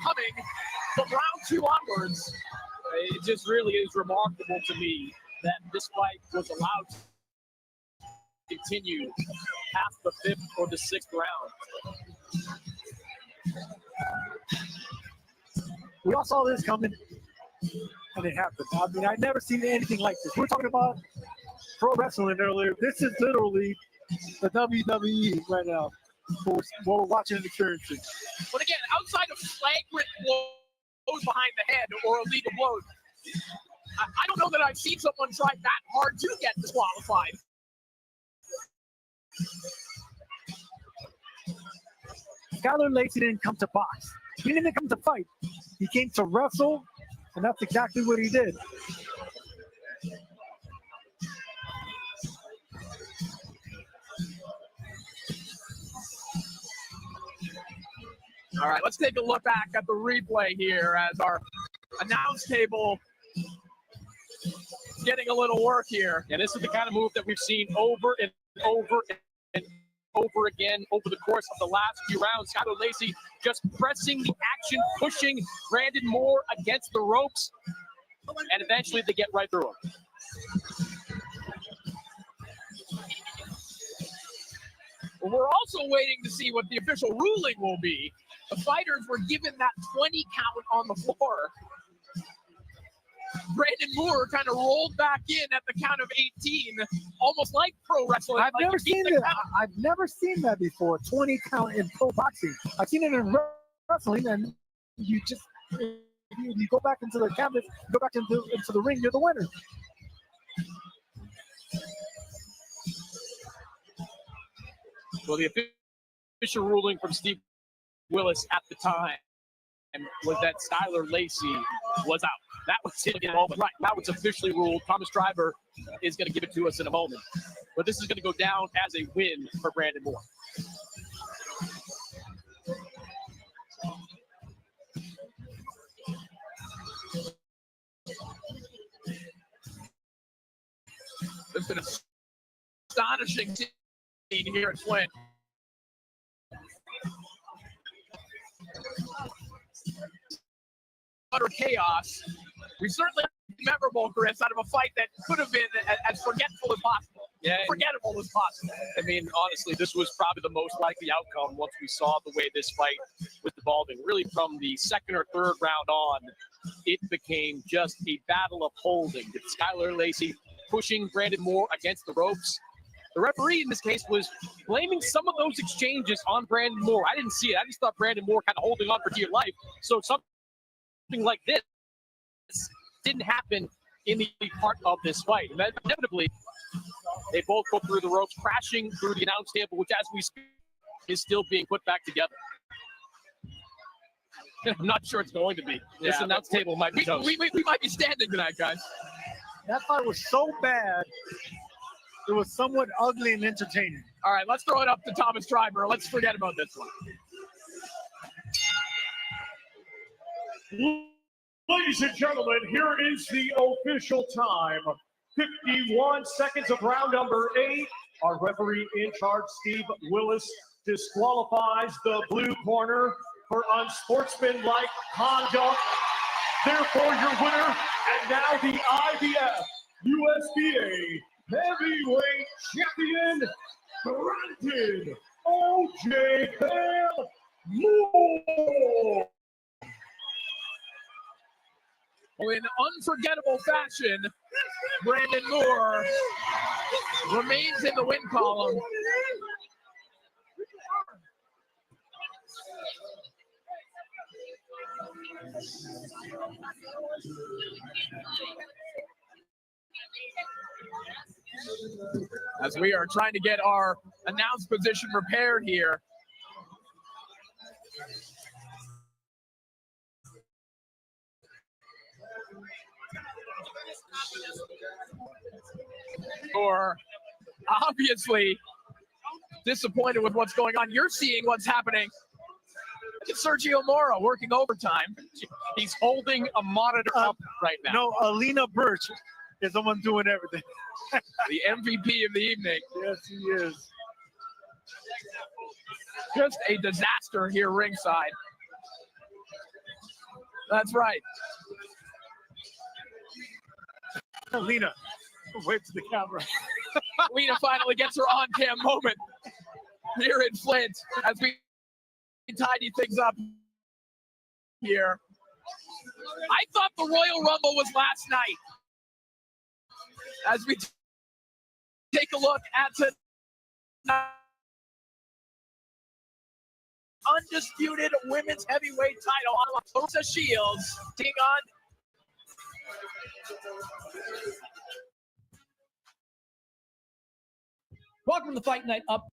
coming from round 2 onwards. It just really is remarkable to me that this fight was allowed to continue past the 5th or the 6th round. We all saw this coming, and it happened. I mean, I've never seen anything like this. We're talking about pro wrestling earlier. This is literally the WWE right now. What we're watching and experiencing. But again, outside of flagrant blows behind the head or illegal blows, I don't know that I've seen someone try that hard to get disqualified. Skylar Lacey didn't come to box. He didn't even come to fight. He came to wrestle, and that's exactly what he did. All right, let's take a look back at the replay here as our announce table is getting a little work here. And this is the kind of move that we've seen over and over and over again over the course of the last few rounds. Skylar Lacey just pressing the action, pushing Brandon Moore against the ropes, and eventually they get right through him. We're also waiting to see what the official ruling will be. The fighters were given that 20 count on the floor. Brandon Moore kind of rolled back in at the count of 18, almost like pro wrestling. I've never seen that. I've never seen that before. 20 count in pro boxing. I've seen it in wrestling, and you just you go back into the canvas, go back into the ring. You're the winner. Well, the official ruling from Steve Willis at the time was that Skylar Lacey was out. That was it in a moment. Right, now it's officially ruled. Thomas Driver is going to give it to us in a moment. But this is going to go down as a win for Brandon Moore. It's an astonishing scene here at Flint. Utter chaos. We certainly memorable, Chris, out of a fight that could have been as forgetful as possible. Yeah, forgettable as possible. I mean, honestly, this was probably the most likely outcome once we saw the way this fight was evolving. Really, from the 2nd or 3rd round on, it became just a battle of holding. With Skylar Lacey pushing Brandon Moore against the ropes. The referee in this case was blaming some of those exchanges on Brandon Moore. I didn't see it. I just thought Brandon Moore kind of holding on for dear life. So something like this didn't happen in the part of this fight. And then inevitably, they both go through the ropes, crashing through the announce table, which as we speak is still being put back together. I'm not sure it's going to be. This announce table might be toast. We might be standing tonight, guys. That fight was so bad, it was somewhat ugly and entertaining. All right, let's throw it up to Thomas Driver. Let's forget about this one. Ladies and gentlemen, here is the official time. 51 seconds of round number 8. Our referee in charge, Steve Willis, disqualifies the blue corner for unsportsmanlike conduct. Therefore, your winner, and now the IBF USBA Heavyweight Champion, Brandon O.J. Bam Moore. In unforgettable fashion, Brandon Moore remains in the win column. As we are trying to get our announce position prepared here. Or obviously disappointed with what's going on. You're seeing what's happening. It's Sergio Mora working overtime. He's holding a monitor up right now. No, Alina Birch is the one doing everything. The MVP of the evening. Yes, he is. Just a disaster here ringside. That's right. Lena, wave to the camera. Lena finally gets her on-cam moment here in Flint as we tidy things up here. I thought the Royal Rumble was last night. As we take a look at tonight. Undisputed women's heavyweight title on Clarissa Shields taking on Welcome to Fight Night Up.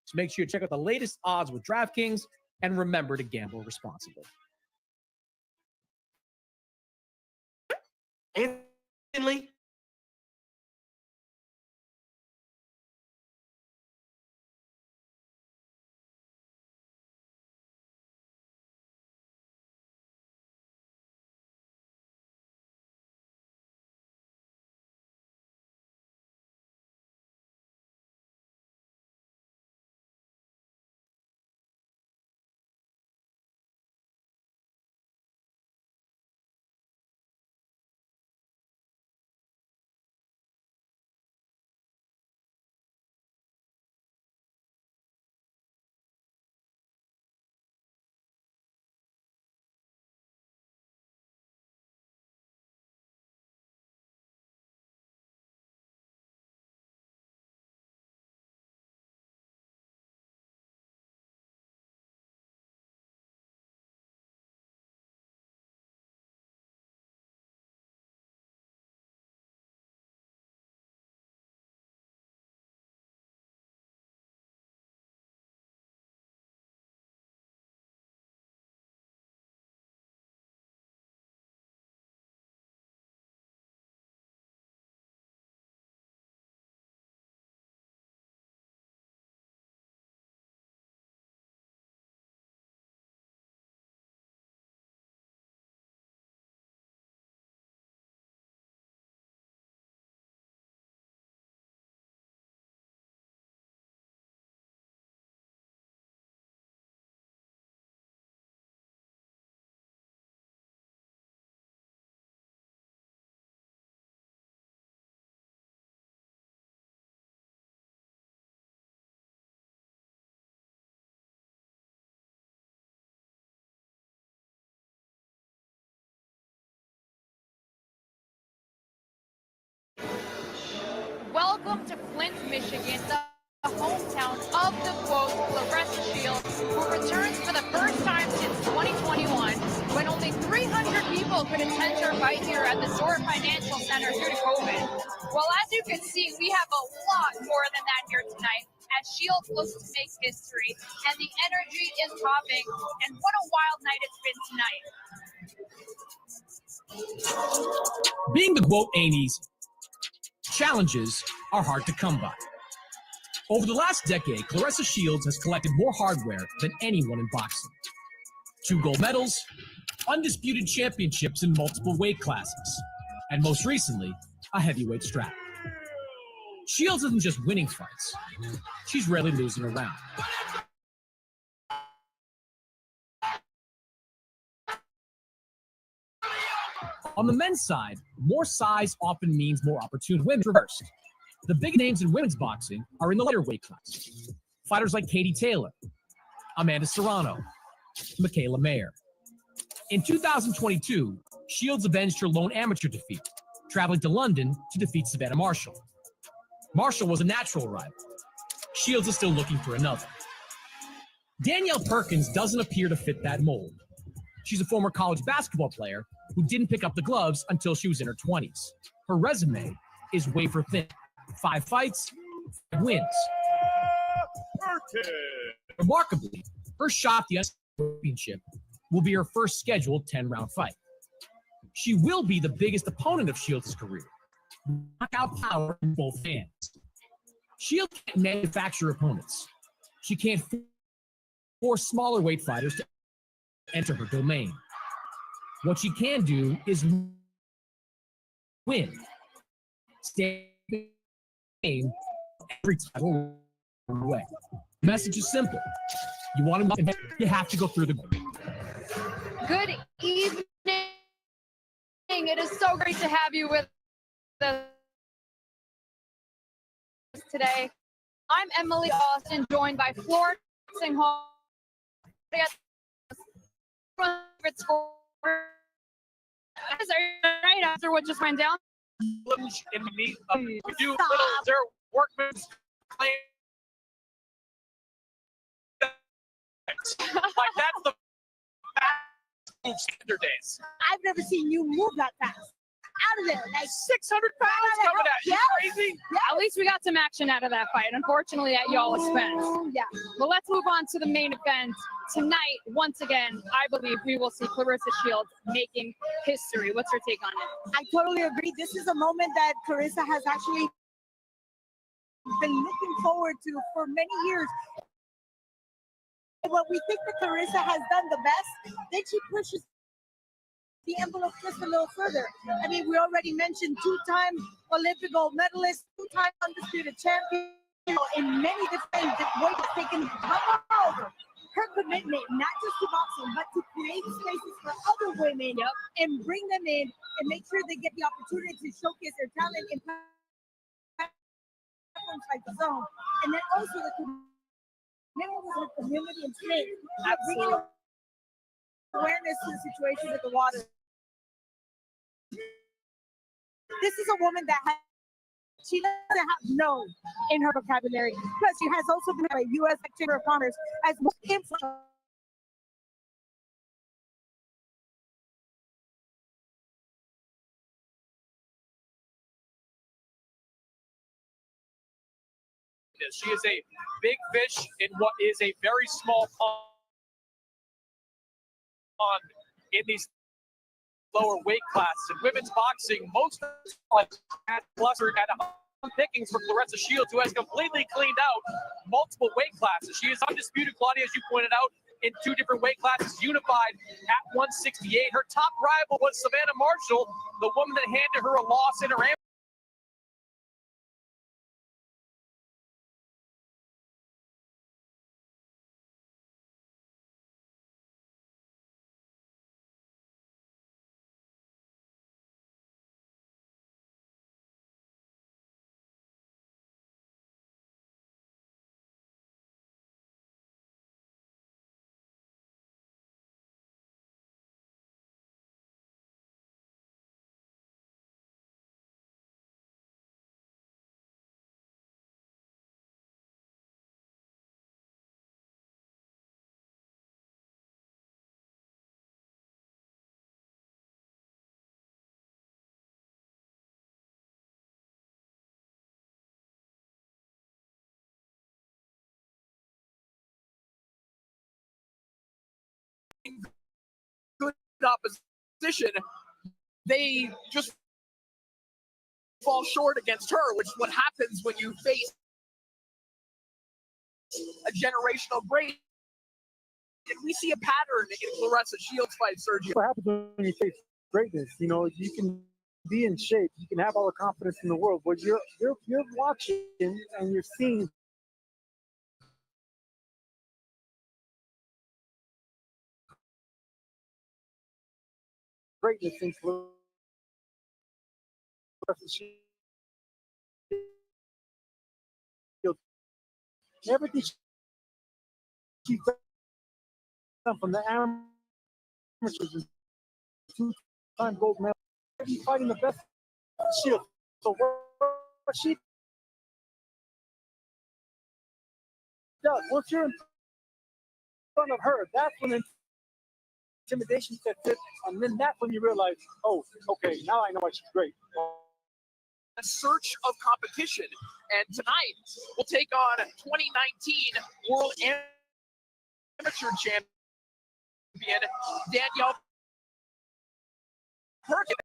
So make sure you check out the latest odds with DraftKings and remember to gamble responsibly. Instantly. Welcome to Flint, Michigan, the hometown of the quote Clarissa Shields, who returns for the first time since 2021, when only 300 people could attend her fight here at the Zora Financial Center due to COVID. Well, as you can see, we have a lot more than that here tonight, as Shields looks to make history, and the energy is popping, and what a wild night it's been tonight. Being the GOAT ain't easy. Challenges are hard to come by. Over the last decade, Clarissa Shields has collected more hardware than anyone in boxing. 2 gold medals, undisputed championships in multiple weight classes, and most recently, a heavyweight strap. Sheilds isn't just winning fights. She's rarely losing a round. On the men's side, more size often means more opportunity. Women's reversed. The big names in women's boxing are in the lighter weight class. Fighters like Katie Taylor, Amanda Serrano, Michaela Mayer. In 2022, Sheilds avenged her lone amateur defeat, traveling to London to defeat Savannah Marshall. Marshall was a natural rival. Sheilds is still looking for another. Danielle Perkins doesn't appear to fit that mold. She's a former college basketball player who didn't pick up the gloves until she was in her 20s. Her resume is wafer thin. 5 fights, 5 wins. Remarkably, her shot at the championship will be her first scheduled 10-round fight. She will be the biggest opponent of Sheilds' career. Knockout power in both hands. Sheilds can't manufacture opponents. She can't force smaller weight fighters to enter her domain. What she can do is win. Stay every title away. The message is simple. You want to win, you have to go through the Good evening. It is so great to have you with us today. I'm Emily Austin, joined by Florence Singhal. Is right after what just went down? We do little their workman's claim. Like that's the fast move standard days. I've never seen you move that fast. Out of there, like 600 pounds coming at you. Crazy. Yeah. At least we got some action out of that fight. Unfortunately, at y'all expense. Yeah. But let's move on to the main event tonight. Once again, I believe we will see Claressa Shields making history. What's your take on it? I totally agree. This is a moment that Claressa has actually been looking forward to for many years. What we think that Claressa has done the best, then she pushes the envelope just a little further. I mean, we already mentioned 2-time Olympic gold medalist, 2-time undisputed champion, in many different ways, taken over her commitment, not just to boxing, but to create spaces for other women and bring them in and make sure they get the opportunity to showcase their talent in platforms like the zone. And then also the commitment with her community and strength, bringing awareness to the situation with the water. This is a woman that she doesn't have no in her vocabulary. Plus, she has also been a U.S. Chamber of Commerce as most influential. She is a big fish in what is a very small pond in these lower weight classes. In women's boxing, most clustered at pickings for Claressa Shields, who has completely cleaned out multiple weight classes. She is undisputed, Claudia, as you pointed out, in 2 different weight classes, unified at 168. Her top rival was Savannah Marshall, the woman that handed her a loss in her good opposition, they just fall short against her, which is what happens when you face a generational great Can we see a pattern in Claressa Shields' fight, Sergio? What happens when you face greatness? You know, you can be in shape, you can have all the confidence in the world, but you're watching and you're seeing greatness in Claressa Shields. Everything she's done from the amateurs is two-time gold medal. She's fighting the best Shield. So what she does, once you're in front of her, that's when intimidation sets in, and then that's when you realize, oh, okay, now I know why she's great. A search of competition, and tonight we'll take on 2019 World Amateur Champion Danielle Perkins.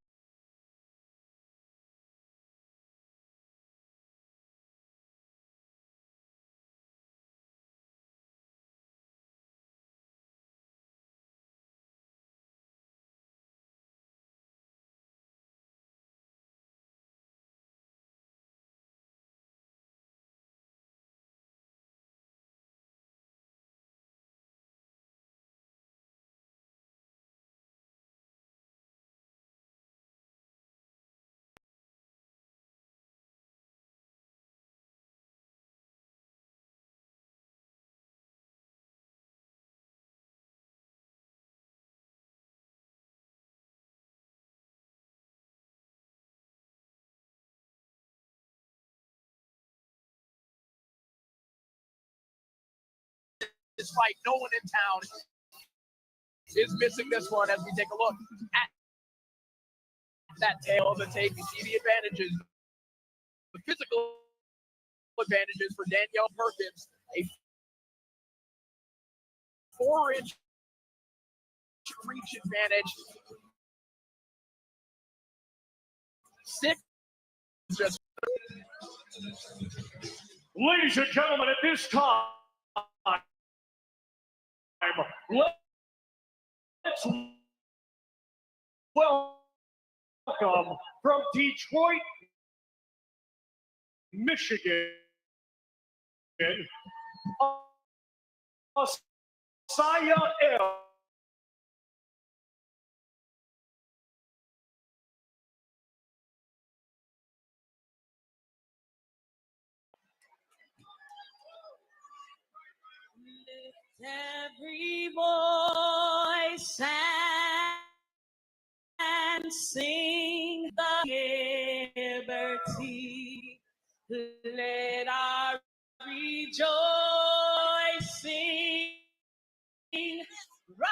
This fight, no one in town is missing this one as we take a look at that tail of the tape. You see the advantages, the physical advantages for Danielle Perkins, a 4-inch reach advantage. 6 just. Ladies and gentlemen, at this time, let's welcome from Detroit, Michigan, Asaya L. Every voice and sing the liberty. Let our rejoicing rise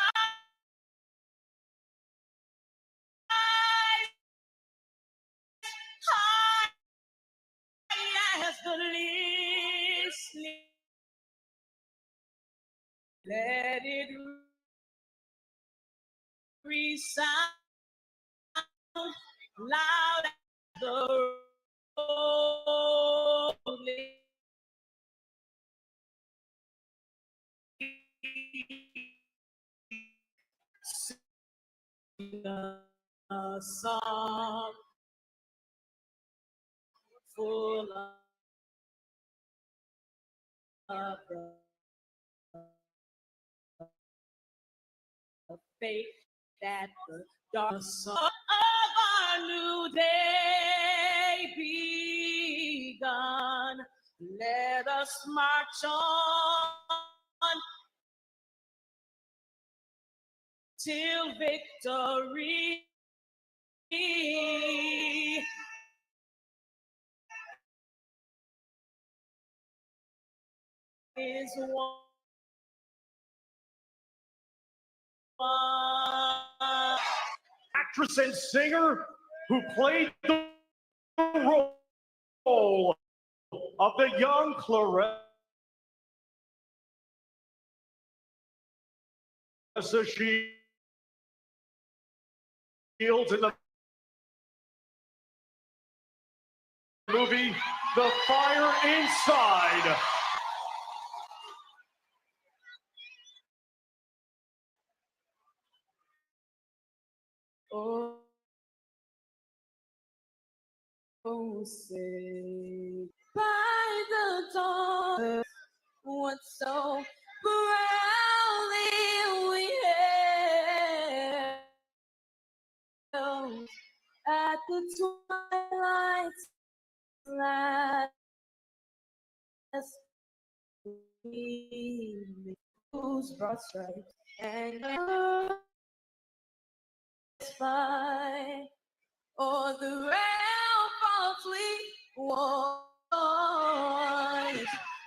high as the listening. Let it resound loud as the rolling. Sing a song full of the faith that the dark song of our new day begun. Let us march on till victory is won. Actress and singer who played the role of the young Claressa Shields in the movie The Fire Inside. Oh, say by the dawn, what so proudly we hailed at the twilight's last gleaming, whose broad stripes and by o'er the ramparts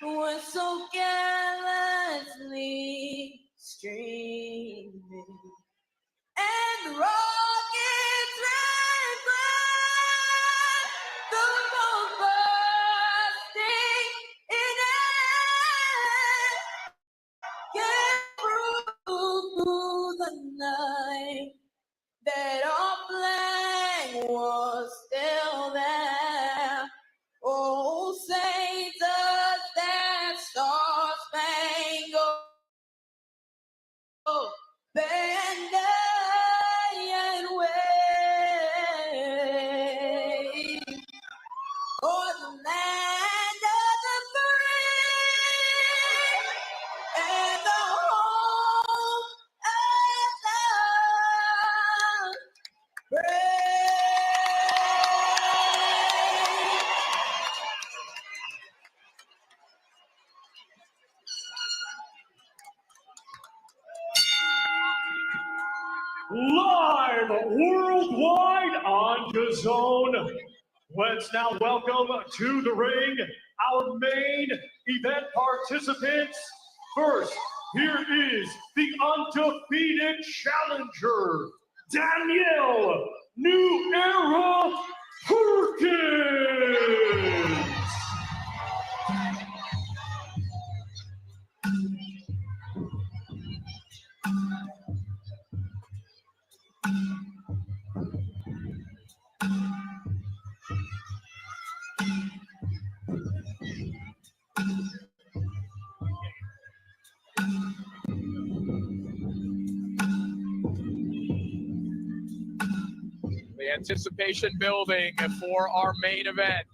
was so gallantly streaming, and rockets red glare, the boat bursting in air, get through the night, that our flag was still there. Oh, say does that star-spangled banner yet wave o'er the land of the free and the home of the Live worldwide on DAZN. Let's now welcome to the ring our main event participants. First, here is the undefeated challenger, Danielle New Era Perkins. The anticipation building for our main event.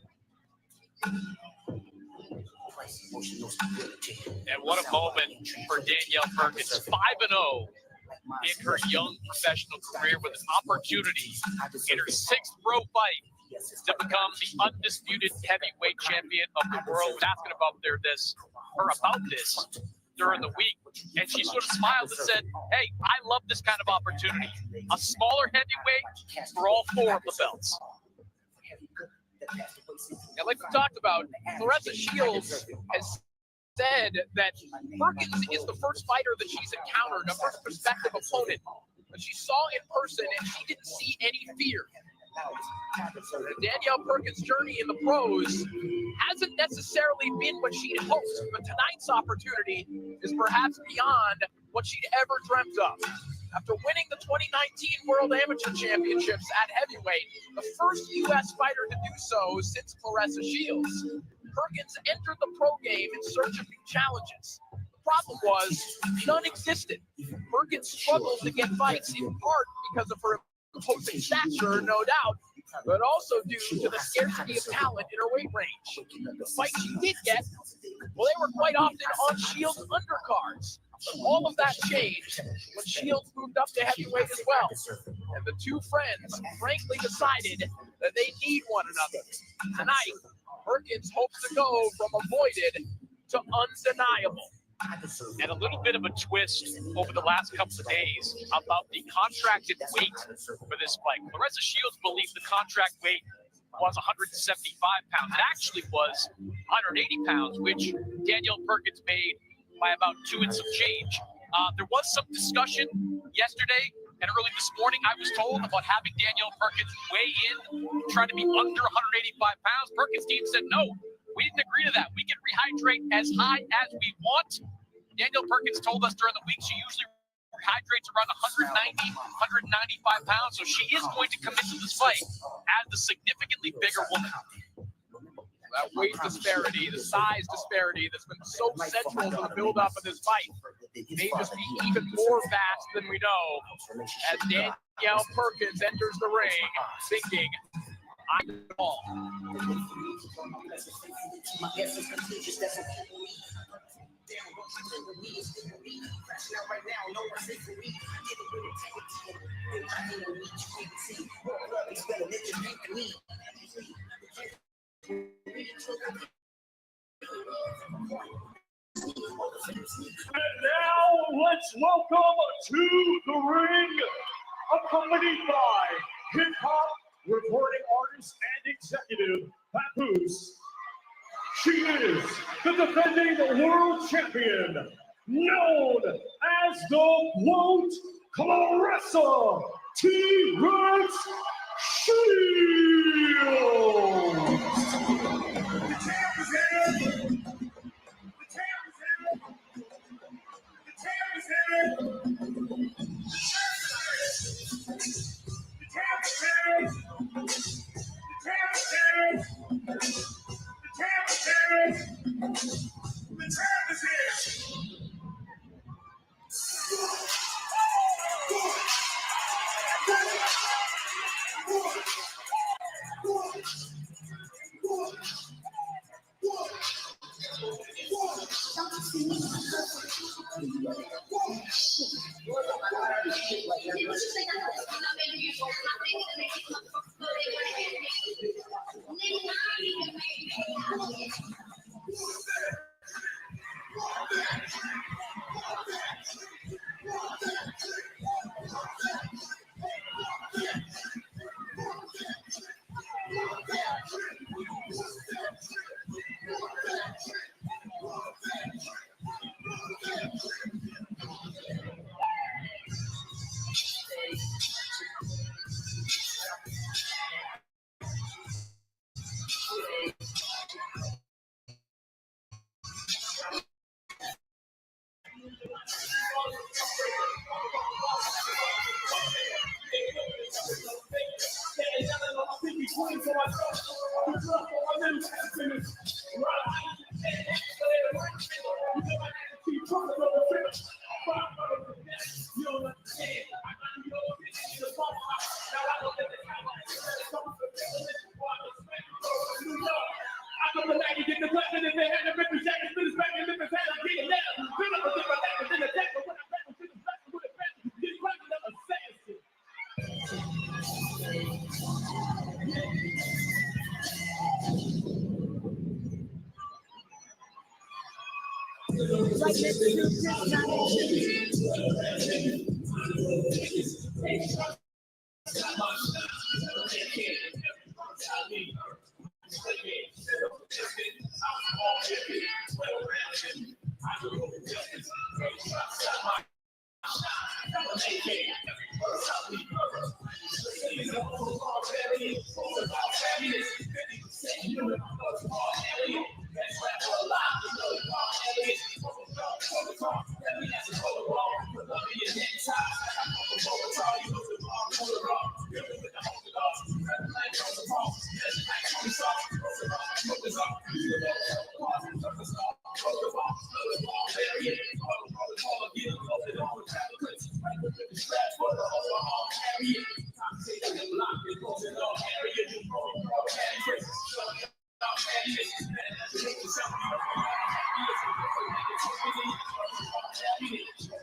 And what a moment for Danielle Perkins, 5-0 in her young professional career with an opportunity in her 6th pro fight to become the undisputed heavyweight champion of the world. I was asking about this during the week, and she sort of smiled and said, hey, I love this kind of opportunity. A smaller heavyweight for all 4 of the belts. And like we talked about, Claressa Shields has said that Perkins is the first fighter that she's encountered, a first prospective opponent that she saw in person, and she didn't see any fear. Danielle Perkins' journey in the pros hasn't necessarily been what she'd hoped, but tonight's opportunity is perhaps beyond what she'd ever dreamt of. After winning the 2019 World Amateur Championships at heavyweight, the first U.S. fighter to do so since Claressa Shields, Perkins entered the pro game in search of new challenges. The problem was none existed. Perkins struggled to get fights in part because of her opposing stature, no doubt, but also due to the scarcity of talent in her weight range. The fights she did get, well, they were quite often on Shields' undercards. But all of that changed when Shields moved up to heavyweight as well. And the two friends frankly decided that they need one another. Tonight, Perkins hopes to go from avoided to undeniable. And a little bit of a twist over the last couple of days about the contracted weight for this fight. Claressa Shields believed the contract weight was 175 pounds. It actually was 180 pounds, which Danielle Perkins made by about 2 and some change. There was some discussion yesterday and early this morning, I was told, about having Danielle Perkins weigh in, try to be under 185 pounds. Perkins' team said, no, we didn't agree to that. We can rehydrate as high as we want. Danielle Perkins told us during the week she usually rehydrates around 190, 195 pounds, so she is going to commit to this fight as the significantly bigger woman. That weight disparity, the size disparity that's been so central to the build-up of this fight may just be even more vast than we know as Danielle Perkins enters the ring thinking, I know it all. And now let's welcome to the ring, accompanied by hip-hop recording artist and executive Papoose. She is the defending world champion, known as the Quote Clarissa T-Rex Shields.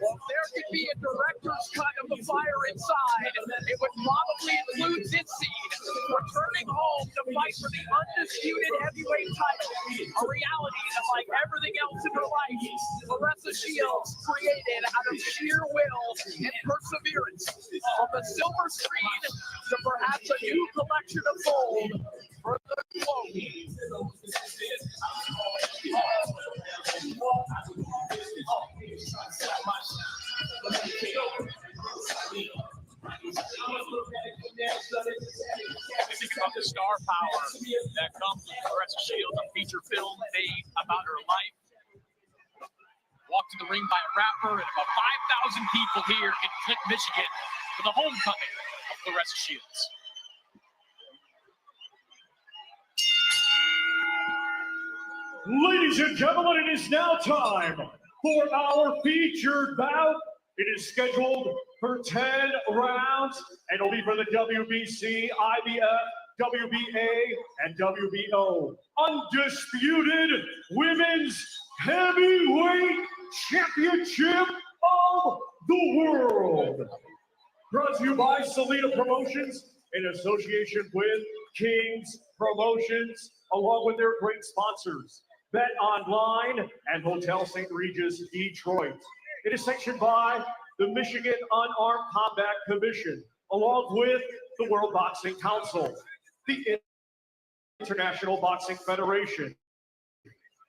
Well, if there could be a director's cut of the fire inside, it would probably include this scene, returning home to fight for the undisputed heavyweight title, a reality that, like everything else in her life, Clarissa Shields created out of sheer will and perseverance. From the silver screen to perhaps a new collection of gold for the Quote. Think about the star power that comes with Clarissa Shields, a feature film made about her life. Walked to the ring by a rapper and about 5,000 people here in Flint, Michigan for the homecoming of Clarissa Shields. Ladies and gentlemen, it is now time For our featured bout, it is scheduled for 10 rounds and it'll be for the WBC, IBF, WBA, and WBO Undisputed Women's Heavyweight Championship of the World. Brought to you by Salida Promotions in association with King's Promotions, along with their great sponsors, Bet Online and Hotel St. Regis, Detroit. It is sanctioned by the Michigan Unarmed Combat Commission, along with the World Boxing Council, the International Boxing Federation,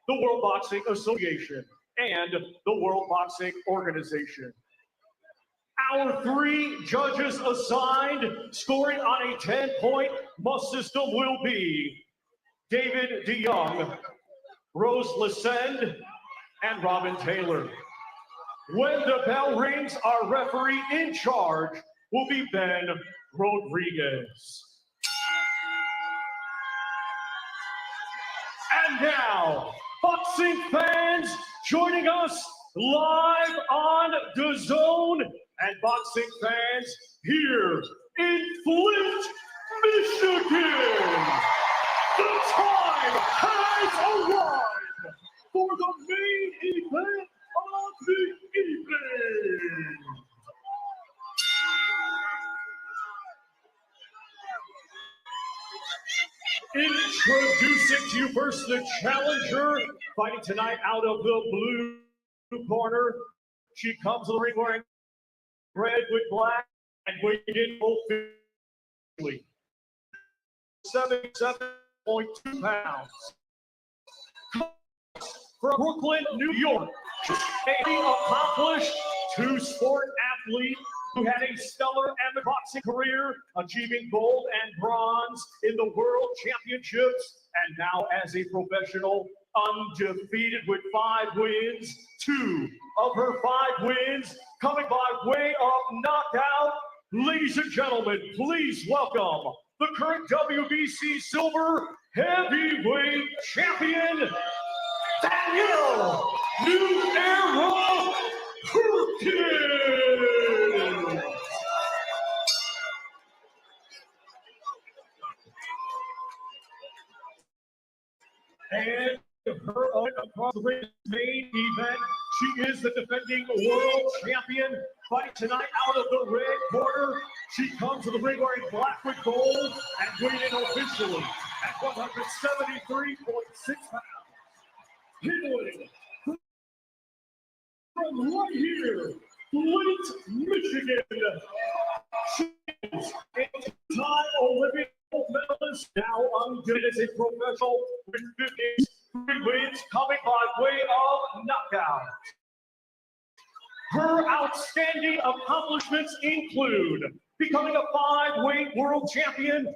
the World Boxing Association, and the World Boxing Organization. Our 3 judges assigned, scoring on a 10-point must system, will be David DeYoung, Rose Lesend, and Robin Taylor. When the bell rings, our referee in charge will be Ben Rodriguez. And now, boxing fans joining us live on DAZN, and boxing fans here in Flint, Michigan. The time has arrived for the main event of the evening. Introducing to you first the challenger, fighting tonight out of the blue corner. She comes to the ring wearing red with black and weighing in officially 77.2 pounds. From Brooklyn, New York, an accomplished 2-sport athlete who had a stellar amateur boxing career, achieving gold and bronze in the World Championships, and now as a professional, undefeated with 5 wins. 2 of her 5 wins coming by way of knockout. Ladies and gentlemen, please welcome the current WBC Silver Heavyweight Champion, Danielle New Era Perkins. And her across the ring main event, she is the defending world champion. Fighting tonight out of the red corner, she comes to the ring wearing black with gold and weighing in officially at 173.6 pounds. Hitting from right here, Flint, Michigan. She is a 2-time Olympic gold medalist, now undefeated as a professional with 53 wins coming by way of knockout. Her outstanding accomplishments include becoming a 5-weight world champion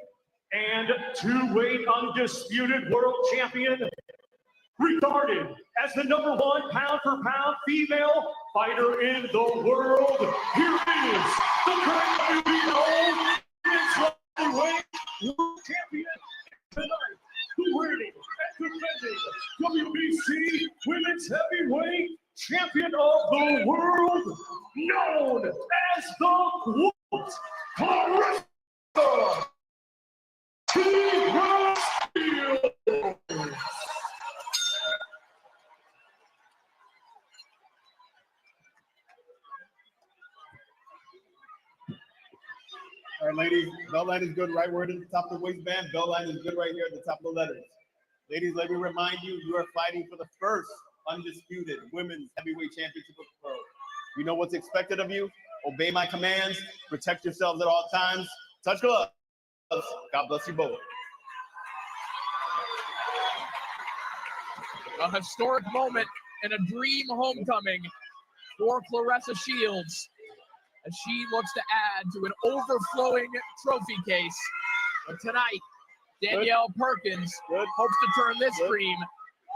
and 2-weight undisputed world champion, regarded as the #1 pound-for-pound female fighter in the world. Here is the current WBO Women's Heavyweight World Champion tonight, the reigning and defending WBC Women's Heavyweight Champion of the world, known as the Quote, Clarissa Shields. All right, ladies, belt line is good right where it is at the top of the waistband. Belt line is good right here at the top of the letters. Ladies, let me remind you, you are fighting for the first undisputed women's heavyweight championship of the world. You know what's expected of you. Obey my commands. Protect yourselves at all times. Touch gloves. God bless you both. A historic moment and a dream homecoming for Clarissa Shields, as she looks to add to an overflowing trophy case. But tonight, Danielle Perkins hopes to turn this dream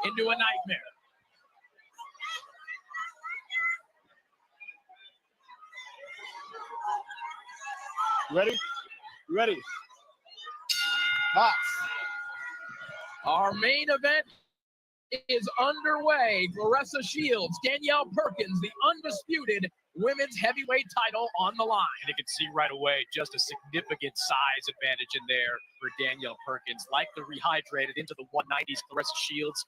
into a nightmare. Ready? Ready. Box. Our main event is underway. Clarissa Sheilds, Danielle Perkins, the undisputed women's heavyweight title on the line. And you can see right away just a significant size advantage in there for Danielle Perkins. Like the rehydrated into the 190s, Clarissa Sheilds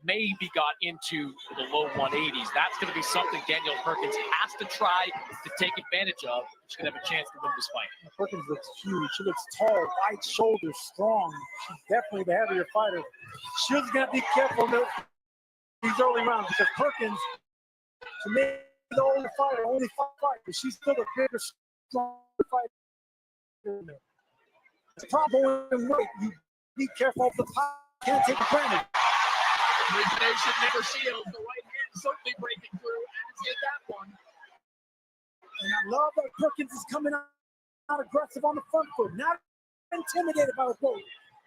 maybe got into the low 180s. That's going to be something Danielle Perkins has to try to take advantage of. She's going to have a chance to win this fight. Perkins looks huge. She looks tall, wide shoulders, strong. She's definitely the heavier fighter. She's going to be careful in these early rounds because Perkins, she made the only fighter, but she's still a bigger, stronger fighter. The problem in weight, you be careful of the top. Can't take it for granted. Origination never Shields, the right hand certainly breaking through, and hit that one. And I love that Perkins is coming out aggressive on the front foot, not intimidated by the goal.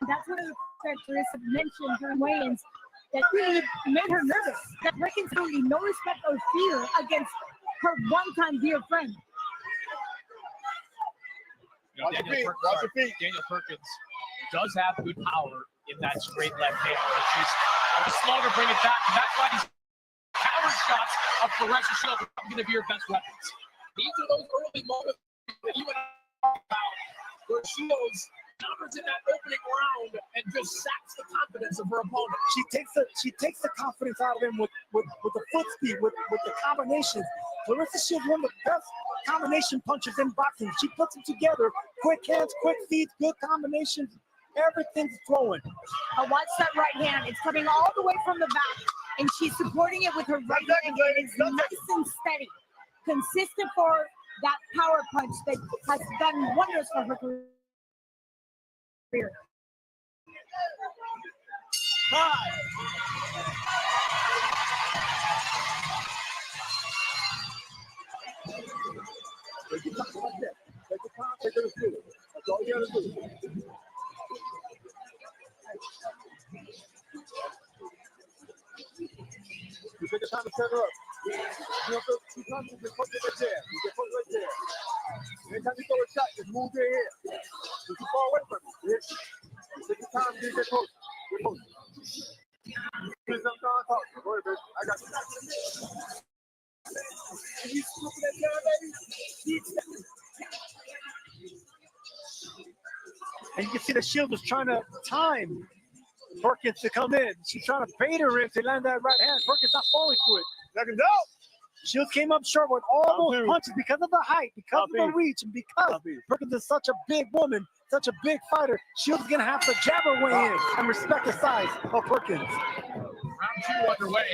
That's one of the characteristics mentioned during weigh-ins that really made her nervous. That Perkins really no respect or fear against her one-time dear friend. You know, Danielle Perkins does have good power in that straight left hand, but she's slow to bring it back. And that's why these counter shots of Clarissa Sheilds are going to be her best weapons. These are those early moments that you and I talk about where Shields numbers in that opening round and just saps the confidence of her opponent. She takes the confidence out of him with the foot speed, with the combinations. Clarissa Shields is one of the best combination punchers in boxing. She puts them together, quick hands, quick feet, good combinations. Everything's flowing. Watch that right hand. It's coming all the way from the back, and she's supporting it with her right hand. It's nice and steady, consistent for that power punch that has done wonders for her career. That's all you gotta do. You take the time to set her up. You know, two punches, you put it right there. You can put it right there. Anytime you throw a shot, just move your head. Just far away from it. Take the time to get close. Get close. Please don't talk. Go ahead, baby. I got you. Can you scoop that down, baby? And you can see the Shield was trying to time Perkins to come in. She's trying to bait her in to land that right hand. Perkins not falling for it. Second down. Shields came up short with all those punches because of the height, because of the reach, and because Perkins is such a big woman, such a big fighter. Shields is going to have to jab her way in and respect the size of Perkins. Round two underway.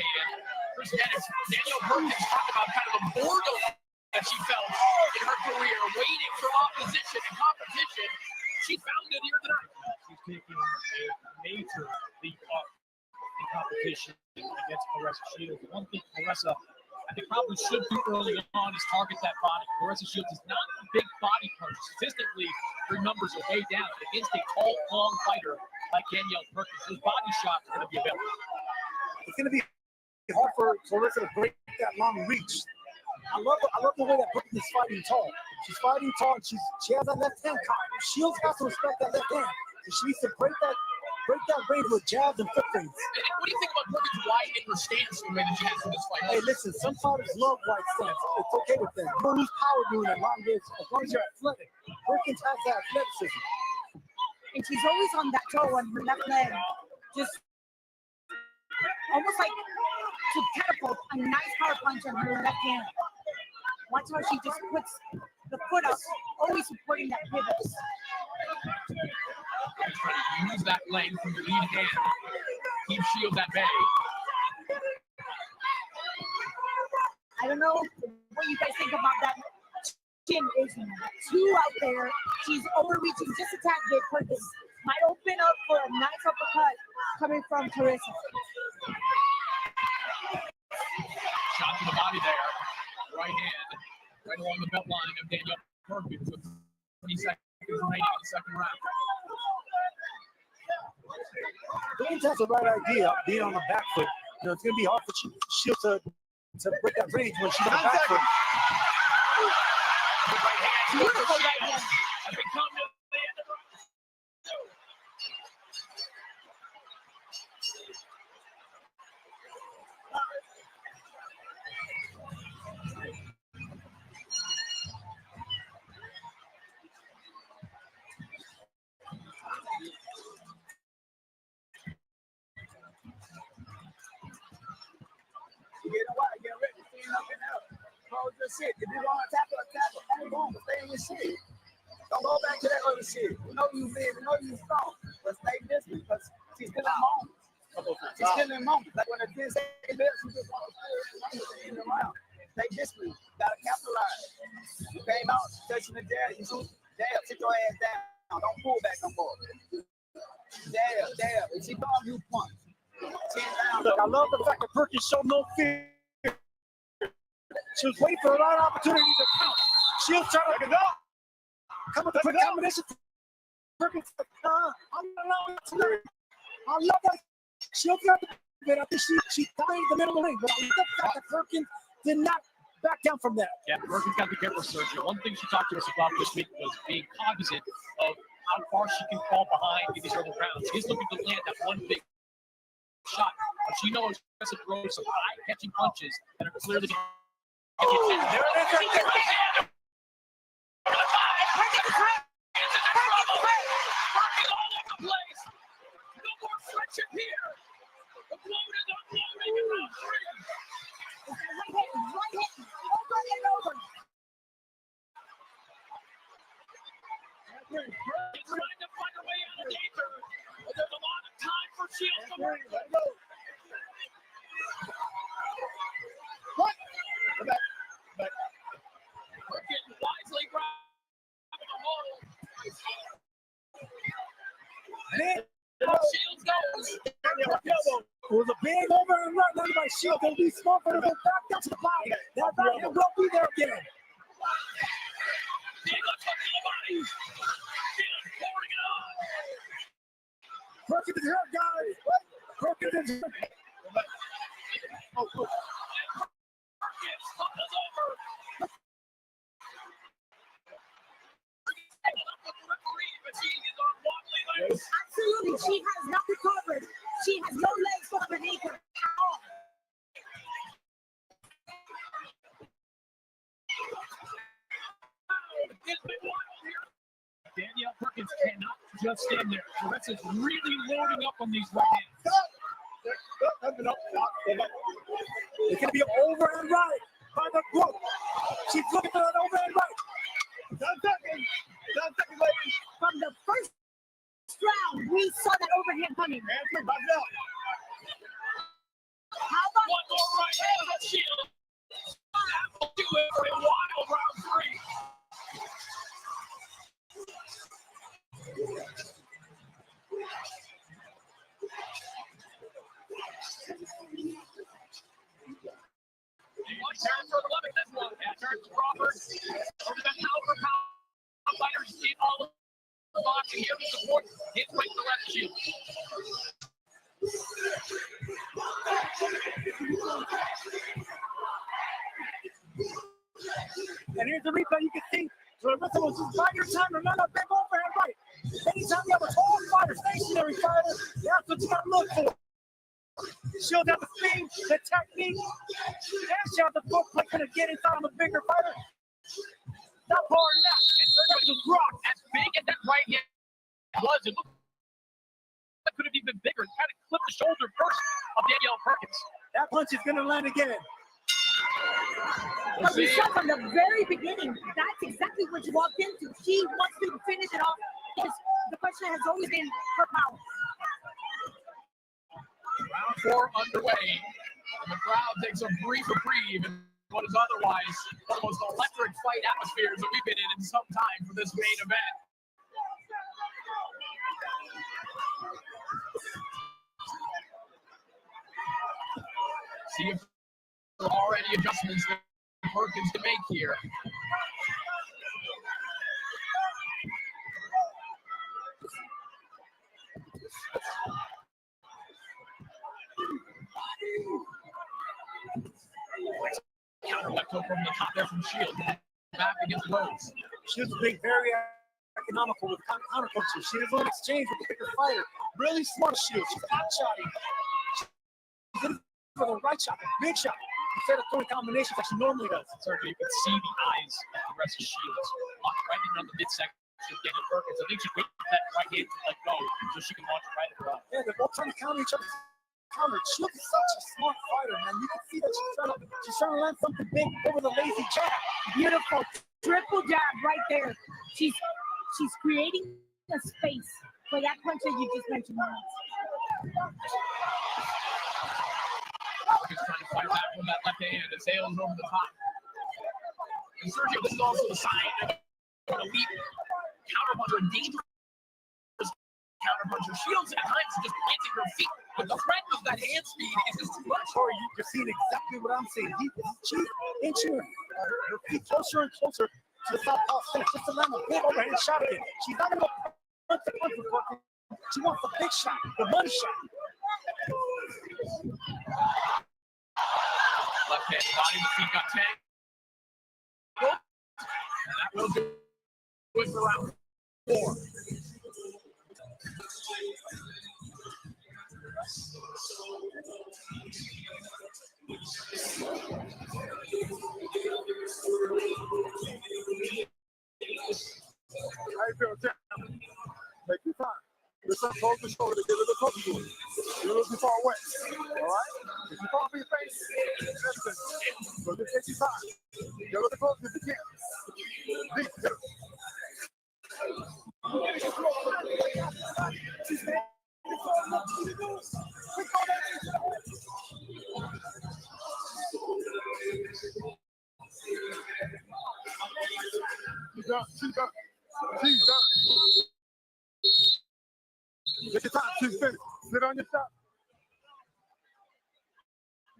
First Danielle Perkins talked about kind of the boredom that she felt in her career, waiting for opposition and competition. She found it here tonight. She's taking a major leap up in competition against Clarissa Shields. One thing Clarissa, I think, probably should do early on is target that body. Clarissa Shields is not a big body punch. Statistically, her numbers are way down. Against a tall, long fighter like Danielle Perkins, those body shots are going to be available. It's going to be hard for Clarissa to break that long reach. I love the way that Perkins is fighting tall. She's fighting tall, and she has that left hand caught. Shields has to respect that left hand. And she needs to break that range with jabs and foot things. What do you think about Perkins widening her stance the way that she has in this fight? Hey, listen, some fighters love wide stance. It's okay with them. You don't lose power doing that as long as you're athletic. Perkins has that athleticism. And she's always on that toe on her left leg, just almost like to catapult a nice power punch on her left hand. Watch how she just puts the foot up, always supporting that pivot. Trying to use that length from the lead hand. Keep Shields at bay. I don't know what you guys think about that. Chin is too out there. She's overreaching just a tad bit. Perkins might open up for a nice uppercut coming from Clarissa. Shot to the body there. Right hand. Right along the belt line of Danielle Perkins with 20 seconds remaining in the second round. Perkins has the right idea, being on the back foot. You know, it's going to be hard for Shields to break that range when she's on the back foot. Beautiful right hand. As we come to the end of round two. You get away, get ready, stand up and out. Close your shit. If you want to tackle, tackle. Hang on, stay in your shit. Don't go back to that other shit. We know you big, we know you strong, but stay distant because she's still in moments. She's still in moments. Like when the 10-second bell, she just wants to stay in the round. Stay distant. Gotta capitalize. You came out, touching the jab, you shoot, jab, sit your ass down. Don't pull back no more. Jab, jab. If she comes, you punch. Look, I love the fact that Perkins showed no fear. She was waiting for the right opportunity to count. Sheilds trying to come with the quick combination. Perkins, I'm not allowing that tonight. I love that. Sheilds got the bit. I think she tied the middle of the ring, but I love the fact that Perkins did not back down from that. Yeah, Perkins got to be careful, Sergio. One thing she talked to us about this week was being cognizant of how far she can fall behind in these early rounds. She's looking to land that one big shot, but she knows she has to throw some eye-catching punches that are clearly going to get you 10. There it is. Perkins all over the place. No more friction here. The blow is unloading in round 3. Right hit, over and over. She's trying to find her way out of danger, but there's a lot of time for Sheilds to work. What? Perkins wisely grabbing the hold. Sheilds goes. It was a big over and run done by Sheilds. It'll be small for her to go back down to the body. That right hand will be there again. Diego took to the body. Sheilds pouring it on. Perkins is hurt, guys. Perkins is hurt. Perkins tumbles over. Absolutely, she has not recovered. She has no legs underneath her at all. Danielle Perkins cannot just stand there. Claressa's really loading up on these right hands. It's going to be an over and right by the group. She's looking for an over and right. 10 seconds. 10 seconds, ladies. From the first round, we saw that overhand coming. How about one more right hand on Sheilds? That will do it for a wild round 3. Turn for 11 this one. And turn to Crawford. Over the pound for pound fighters in all of the boxing here to support his right to left Sheilds. And here's the replay. You can see Claressa was just buying your time. Remember, big overhand right. Anytime you have a tall fighter, stationary fighter, that's what you got to look for. She'll have the speed, the technique, and she'll have the footplate to get inside of a bigger fighter. Not hard enough. And Sergio was rocked as big as that right hand was. It looked like it could have even bigger. It kind of clipped the shoulder first of Danielle Perkins. That punch is going to land again. But we saw from the very beginning, that's exactly what she walked into. She wants to finish it off because the question has always been her power. Round 4 underway. And the crowd takes a brief reprieve in what is otherwise one of the most electric fight atmospheres that we've been in some time for this main event. See if there are already adjustments that Perkins can make here. Counter left hook from the top there from Sheilds. Back against Rhodes. She's being very economical with counter punches. She doesn't exchange with the bigger fighter. Really smart Sheilds. She's hot shotting. She's looking for the right shot, the big shot, instead of throwing combinations like she normally does. Certainly, you can see the eyes of the rest of Sheilds right in on the midsection. Danielle Perkins. I think she's waiting for that right hand to let go so she can launch it right at her up. Yeah, they're both trying to counter each other's countered. Shields is such a smart fighter, man. You can see that she's trying to land something big over the lazy jab. Beautiful triple jab right there. She's creating a space for that punch that you just mentioned. Perkins trying to fight back with that left hand. It sails over the top. And Sergio, this is also a sign of an elite counterpuncher, a dangerous counterpuncher. Shields at times just planting her feet, but the threat of that hand speed is just too much. Corey, you're seeing exactly what I'm saying. She's inching her feet closer and closer to the southpaw finish just to land a big overhand shot again. She's not going to go punch the punch with Perkins. She wants the big shot, the money shot. Left hand body, the feet got tagged. And that will do it for round 4. How you feel, Tim? Take your time. You're so close to shoulder to get it close to you. You're looking far away. All right? If you fall for your face, listen. So just take your time. Get a little closer if you can. Deep, hit She's done. She's done. She's done. Take your time. She's finished. Sit on your top.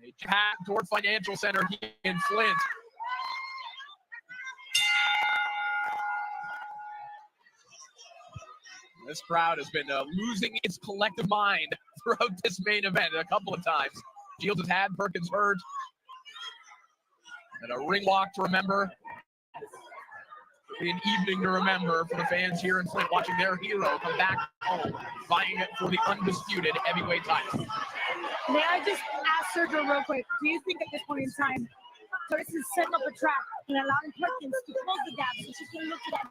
A hat toward Financial Center in Flint. This crowd has been losing its collective mind throughout this main event a couple of times. Shields has had Perkins hurt. And a ring walk to remember. An evening to remember for the fans here in Flint watching their hero come back home, vying for the undisputed heavyweight title. May I just ask Sergio real quick, do you think at this point in time, Curtis is setting up a trap and allowing Perkins to close the gap so she can look to that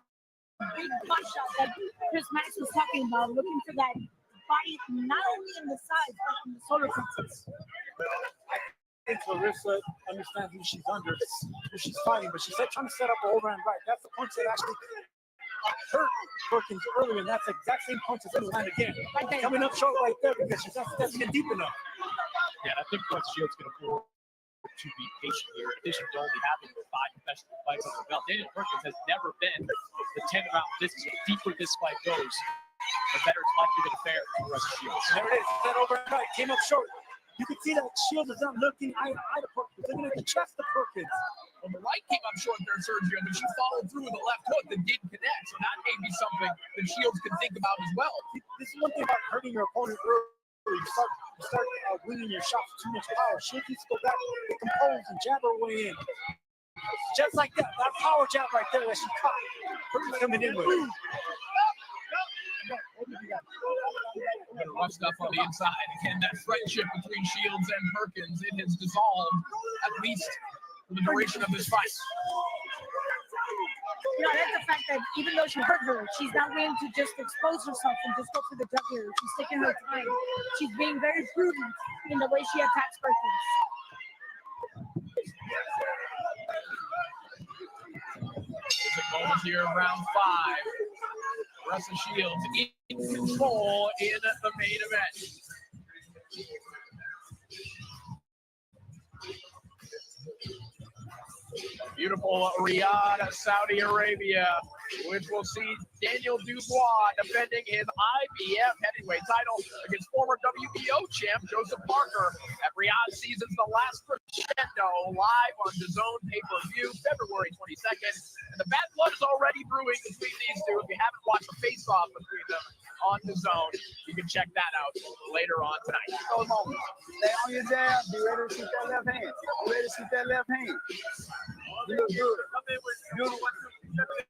big butt shot that Chris Max was talking about, looking for that body not only in the sides, but in the solar plexus? I think Clarissa understands who she's under, who she's fighting, but she's trying to set up an overhand right. That's the punch that actually hurt Perkins earlier, and that's the exact same punch that's in the line again. Coming up short right there because she's not stepping in deep enough. Yeah, I think what Shields going to afford to be patient here. In addition to only having 5 professional fights on the belt, Daniel Perkins has never been the 10-round distance. The deeper this fight goes, the better it's likely to fare for the rest of Shields. There it is. That overhand right came up short. You can see that Shields is not looking eye to eye to Perkins, looking at the chest of Perkins. Well, the right came up short there, Sergio, but she followed through with the left hook that didn't connect. So that may be something that Shields can think about as well. This is one thing about hurting your opponent early. You start winging your shots with too much power. Shields needs to go back, get composed, and jab her way in. Just like that power jab right there that she caught. Perkins coming in with it. Rough stuff on the inside. Again, that friendship between Shields and Perkins, it has dissolved, at least for the duration of this fight. You know, that's the fact that even though she hurt her, she's not willing to just expose herself and just go for the jugular. She's taking her time. She's being very prudent in the way she attacks Perkins. There's a moment here in round 5. Russell Shields in control in the main event. Beautiful Riyadh, Saudi Arabia, which will see Daniel Dubois defending his IBF heavyweight title against former WBO champ Joseph Parker at Riyadh Seasons The Last Crescendo, live on DAZN pay-per-view February 22nd. And the bad blood is already brewing between these two. If you haven't watched the face-off between them on DAZN, you can check that out later on tonight. Stay on your jab. Be ready to shoot that left hand. Be ready to shoot that left hand. You look good. Do the 1, 2, 1, 1, 2.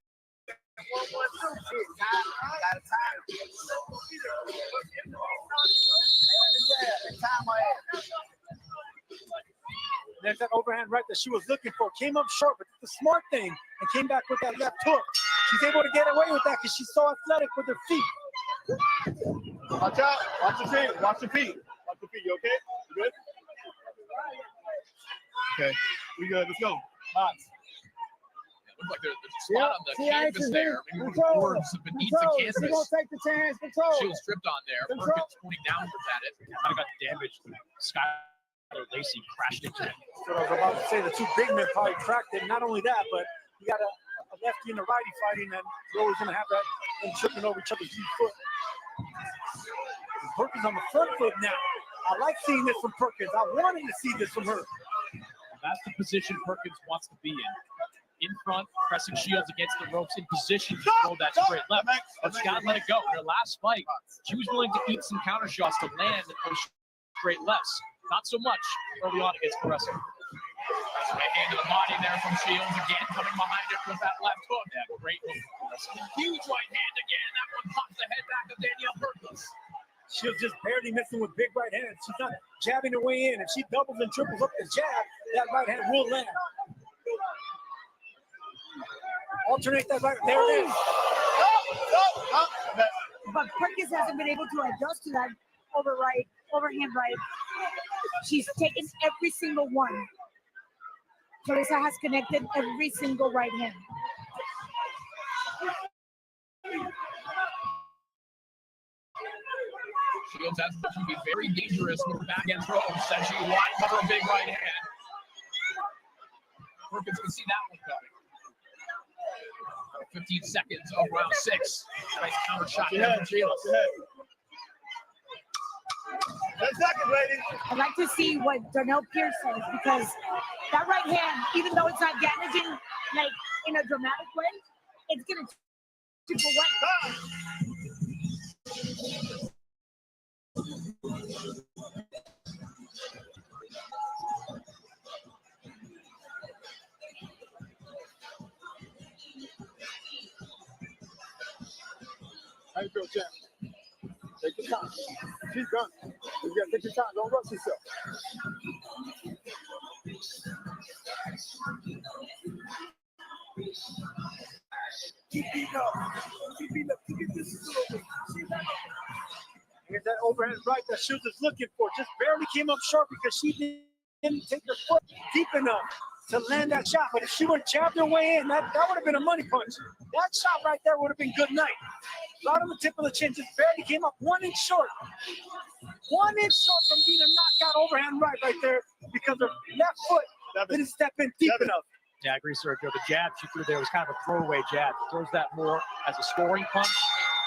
Shit, time. Got a time. Stay on the jab. Time my ass. There's that overhand right that she was looking for. Came up short, but the smart thing, and came back with that left hook. She's able to get away with that because she's so athletic with her feet. Watch out. Watch your feet. Watch your feet. Watch your feet. You okay? Okay. We good. Let's go. Box. Looks like there's a spot on the canvas there. Maybe one of the boards beneath the canvas. She's gonna take the chance. Control. Shields tripped on there. Perkins pointing downwards at it. Kind of got damaged. Skylar Lacey crashed into it. What I was about to say, the two big men probably cracked it. Not only that, but you got a lefty and a righty fighting, and you're always going to have that them tripping over each other's deep foot. Perkins on the front foot now. I like seeing this from Perkins. I wanted to see this from her. That's the position Perkins wants to be in. In front, pressing Shields against the ropes, in position to throw that straight left. But she got to let it go. In her last fight, she was willing to eat some counter shots to land those straight lefts. Not so much early on against Caressa. Right hand to the body there from Shields again, coming behind it with that left hook. Yeah, great hook. Huge right hand again. That one pops the head back of Danielle Perkins. She's just barely missing with big right hands. She's not jabbing her way in. If she doubles and triples up the jab, that right hand will land. Alternate that right. There it is. But Perkins hasn't been able to adjust to that overhand right. She's taken every single one. Caressa has connected every single right hand. Shields has to be very dangerous with back end throws as she lines up her big right hand. Perkins can see that one coming. 15 seconds of round 6. Nice counter shot there from Shields. 10 seconds, ladies. I'd like to see what Darnell Pierce says, because that right hand, even though it's not damaging like in a dramatic way, it's gonna chip away. How you feel, champ? Take your time. She's done. You gotta take your time. Don't rush yourself. Keep beating up. Keep beating up. Keep this a little bit. Here's that overhand right that Shields is looking for. Just barely came up short because she didn't take her foot deep enough to land that shot. But if she would have jabbed her way in, that would have been a money punch. That shot right there would have been good night. Right on the tip of the chin, just barely came up 1 inch short. 1 inch short from being a knockout overhand right there because her left foot didn't step in deep enough. Yeah, I agree, Sergio. The jab she threw there was kind of a throwaway jab. Throws that more as a scoring punch.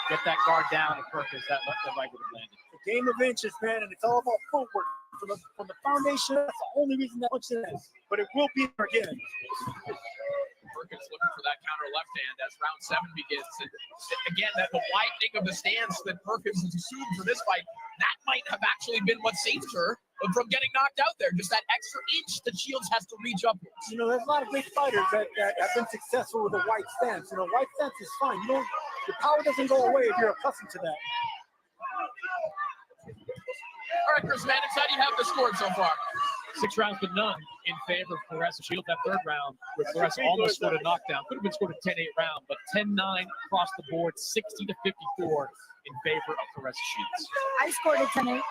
Get that guard down, and Perkins, that right would have landed. The game of inches, man, and it's all about footwork. From the foundation, that's the only reason that punch is. But it will be there again. Perkins looking for that counter left hand as round 7 begins. And again, that the widening of the stance that Perkins has assumed for this fight, that might have actually been what saved her from getting knocked out there. Just that extra inch that Shields has to reach upwards. You know, there's a lot of great fighters that have been successful with a wide stance. You know, wide stance is fine. You don't, your power doesn't go away if you're accustomed to that. All right, Chris Mannix, how do you have the score so far? 6 rounds to none in favor of Caressa. Shields that 3rd round, where Caressa almost scored a knockdown. Could have been scored a 10-8 round, but 10-9 across the board, 60-54 in favor of Caressa Shields. I scored a 10-8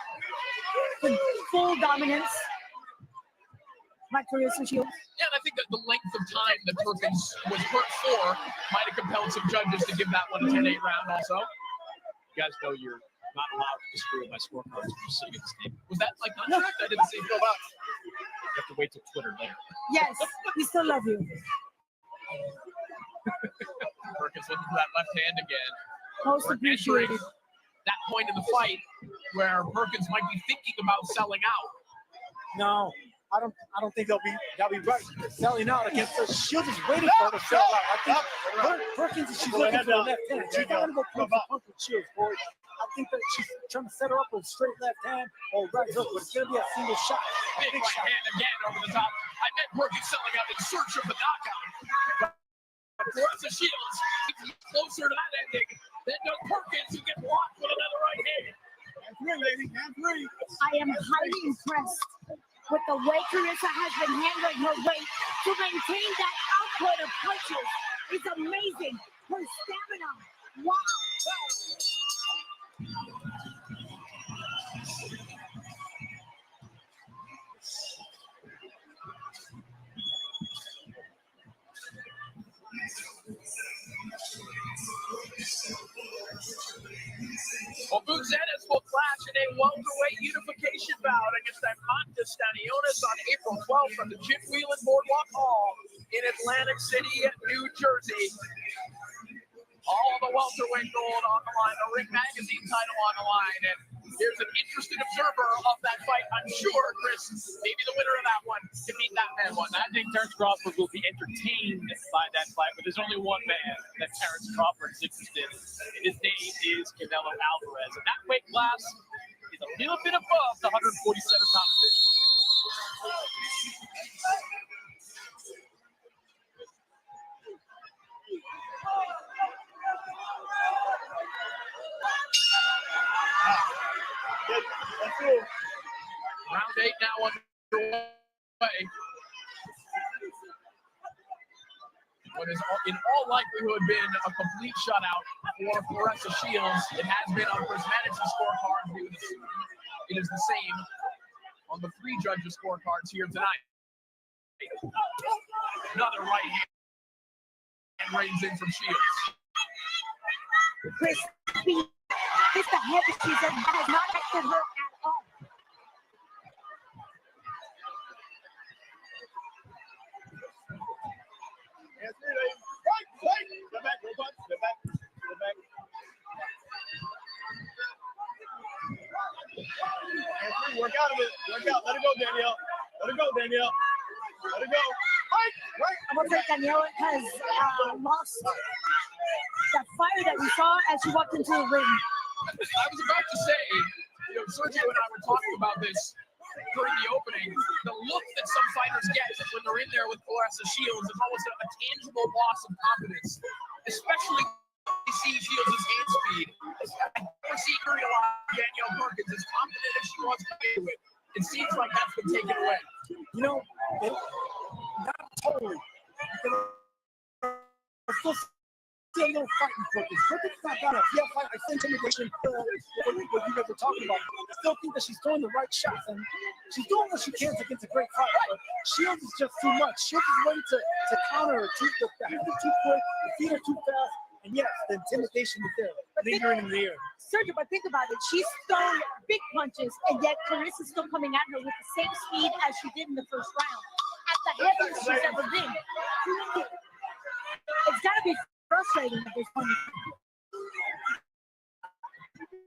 with full dominance by Caressa Shields. Yeah, and I think that the length of time that Perkins was hurt for might have compelled some judges to give that one a 10-8 round also. You guys know you're not allowed to disagree with my scorecards when you're sitting at this table. Was that like not correct? I didn't see it go up. You have to wait till Twitter later. Yes, we still love you. Perkins looking for that left hand again. Most We're appreciated. entering that point in the fight where Perkins might be thinking about selling out. No, I don't think they'll be right. Selling out against her. Shields is waiting for her to sell out. I think Perkins, she's looking for the left hand. She's not gonna go punch with Shields, boy. I think that she's trying to set her up with a straight left hand or right hook, but it's gonna be a single shot. Big right hand again over the top. I meant Perkins selling out in search of the knockout. Caressa Shields closer to that ending than does Perkins, who gets blocked with another right hand. And 3, ladies, and 3. I am highly impressed with the way Caressa has been handling her weight to maintain that output of punches. It's amazing. Her stamina. Wow. welterweight unification bout against Amanda Stanionis on April 12th at the Jim Whelan Boardwalk Hall in Atlantic City, New Jersey. All the welterweight gold on the line, the Ring Magazine title on the line, and here's an interested observer of that fight. I'm sure, Chris, maybe the winner of that one can beat that man one. I think Terrence Crawford will be entertained by that fight, but there's only one man that Terrence Crawford is interested in, and his name is Canelo Alvarez. And that weight class is a little bit above the 147-pound division. Round 8 now underway. What is in all likelihood been a complete shutout for Claressa Shields. It has been on Chris Management's scorecard. It is the same on the 3 judges' scorecards here tonight. Another right hand rains in from Shields. Chris, it's the heavy season has not affected her at all. Work out of it. Work out. Let it go, Danielle. Let it go, Danielle. Let it go. I'm gonna say Danielle has lost that fire that we saw as she walked into the ring. I was about to say, Sergio and I were talking about this during the opening. The look that some fighters get when they're in there with Claressa Shields is almost a tangible loss of confidence, especially when you see Shields' hand speed. I've never seen her realize Danielle Perkins as confident as she was to do it. It seems like that's been taken away. You know, not totally. I'm still a little fighting Perkins. Perkins not bad enough. Yeah, I think intimidation, what you guys are talking about. I still think that she's throwing the right shots, and she's doing what she can against a great fighter. But Shields is just too much. Shields is ready to counter her. The hand is too quick, the feet are too fast, and yes, the intimidation is there, lingering in the air. Sergio, but think about it. She's thrown big punches, and yet Clarissa's still coming at her with the same speed as she did in the first round. At the heaviest she's ever been. It's got to be frustrating at this point.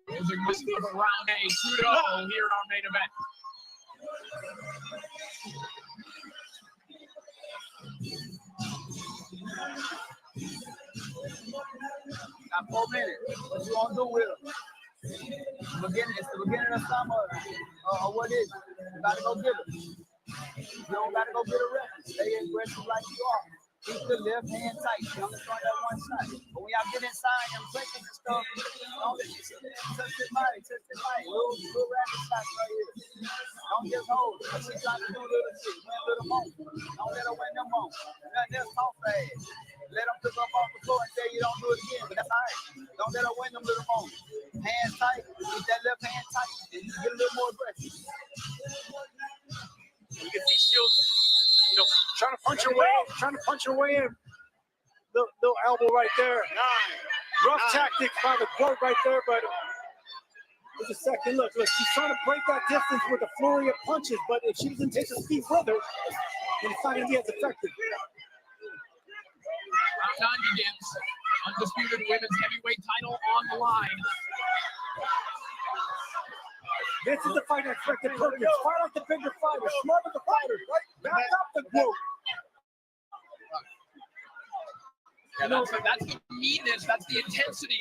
Losing most of round 8, 2-0 here in our main event. Got 4 minutes. What you gonna do with them? It's the beginning of summer. What is it? You gotta go get it. You don't gotta go get a reference. Stay aggressive like you are. Keep the left hand tight. You only throwing that one shot. But when y'all get inside them clinches and stuff, don't let you sit there and touch it mighty. Little rapid shots right here. Don't just hold it. She's trying to do little shit. Win little moments. Don't let her win them moments. Nothing else talk fast. Let them pick up off the floor and tell you don't do it again. But that's all right. Don't let her win them little moments. Hands tight. Keep that left hand tight. And get a little more aggressive. You can see Shields, trying to punch her way in. Little elbow right there. Rough tactics by the guard right there, but there's a second look. Look, she's trying to break that distance with a flurry of punches, but if she doesn't take the speed with her, then it's not going to be as effective. Round 9 begins. Undisputed women's heavyweight title on the line. This is the fight I expected Perkins. Fight like the bigger fighter, smart of the fighter. Back up the group. Yeah, that's the meanness, that's the intensity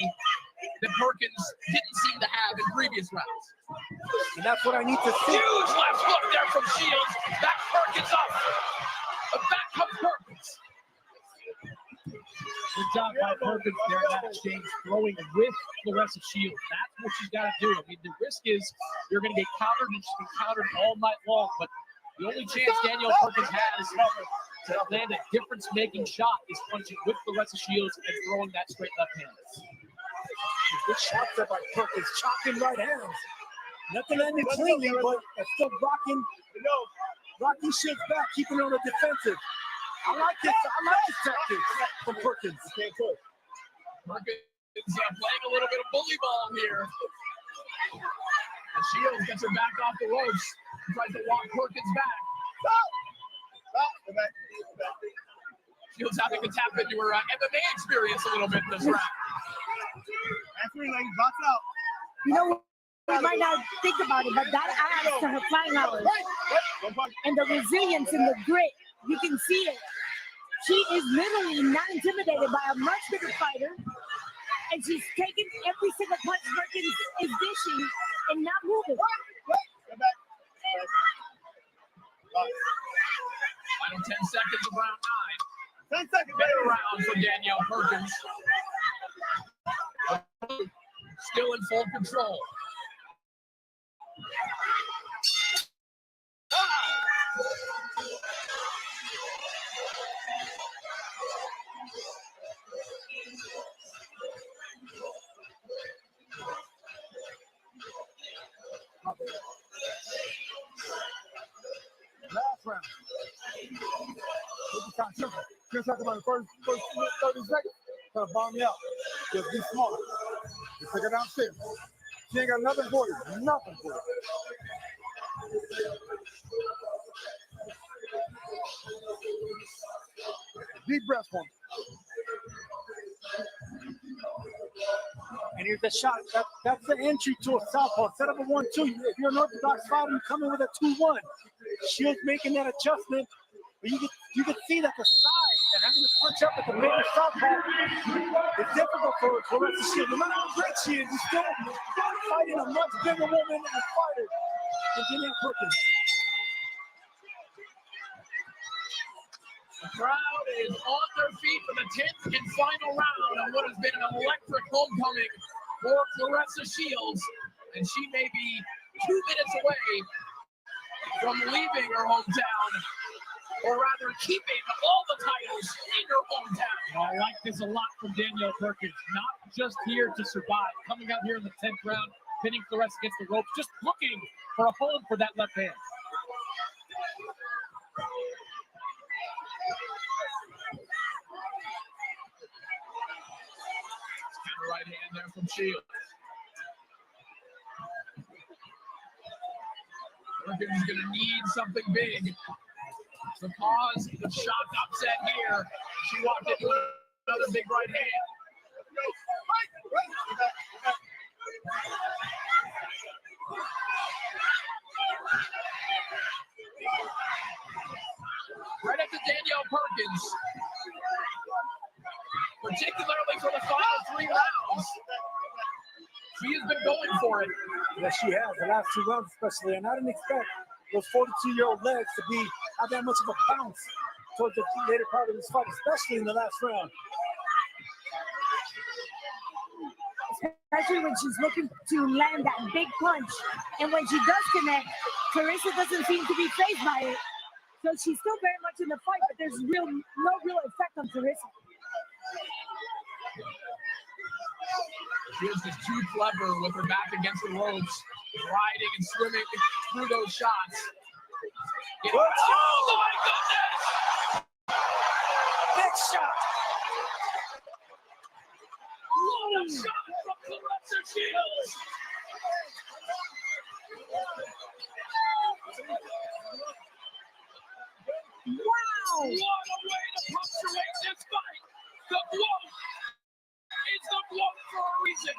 that Perkins didn't seem to have in previous rounds. And that's what I need to see. Huge left hook there from Shields. Back Perkins up. Back comes Perkins. Good job by Perkins there in that exchange, throwing with Claressa Shields. That's what she's got to do. I mean, the risk is you're going to get countered, and she's been countered all night long. But the only chance Danielle Perkins has to land a difference-making shot is punching with Claressa Shields and throwing that straight left hand. Good shots there by Perkins, chopping right hands. Nothing ended cleanly, but still rocking Shields back, keeping her on the defensive. I like this tactics from Perkins. Perkins playing a little bit of bully ball here. Shields gets her back off the ropes. Tries to walk Perkins back. Shields having to tap into her MMA experience a little bit in this round. You know, we might not think about it, but that adds to her flying hours. And the resilience and the grit, you can see it. She is literally not intimidated by a much bigger fighter. And she's taking every single punch Perkins is dishing and not moving. Final 10 seconds of round 9. 10 seconds. Better round for Danielle Perkins. Still in full control. Last round. Just talk about the first 30 seconds. Try to bomb me out. Just be smart. Just take her downstairs. She ain't got nothing for you. Nothing for you. Deep breath for me. And here's the shot. That's the entry to a southpaw. Instead of a 1-2, if you're an orthodox fighter, you come in with a 2-1. Shields making that adjustment, but you can see that the size and having to punch up at the bigger southpaw is difficult for Clarissa Shields. No matter how great she is, she's still fighting a much bigger woman and fighter than Danielle Perkins. The crowd is on their feet for the 10th and final round of what has been an electric homecoming for Clarissa Shields. And she may be 2 minutes away from leaving her hometown, or rather keeping all the titles in her hometown. I like this a lot from Danielle Perkins. Not just here to survive, coming out here in the 10th round, pinning Clarissa against the ropes, just looking for a home for that left hand. Counter right hand there from Shields. Perkins is going to need something big to cause the shock upset here. She walked into another big right hand. Right at the Danielle Perkins. Particularly for the final 3 rounds. She has been going for it. Yes, she has. The last 2 rounds especially. And I didn't expect those 42-year-old legs to have that much of a bounce towards the later part of this fight, especially in the last round. Especially when she's looking to land that big punch. And when she does connect, Clarissa doesn't seem to be fazed by it. So she's still very much in the fight, but there's no real effect on Clarissa. She is just too clever with her back against the ropes, riding and swimming through those shots. Oh my goodness! Big shot! What a shot from Clarissa Shields! Wow! What a way to punctuate this fight! The quote is the quote for a reason.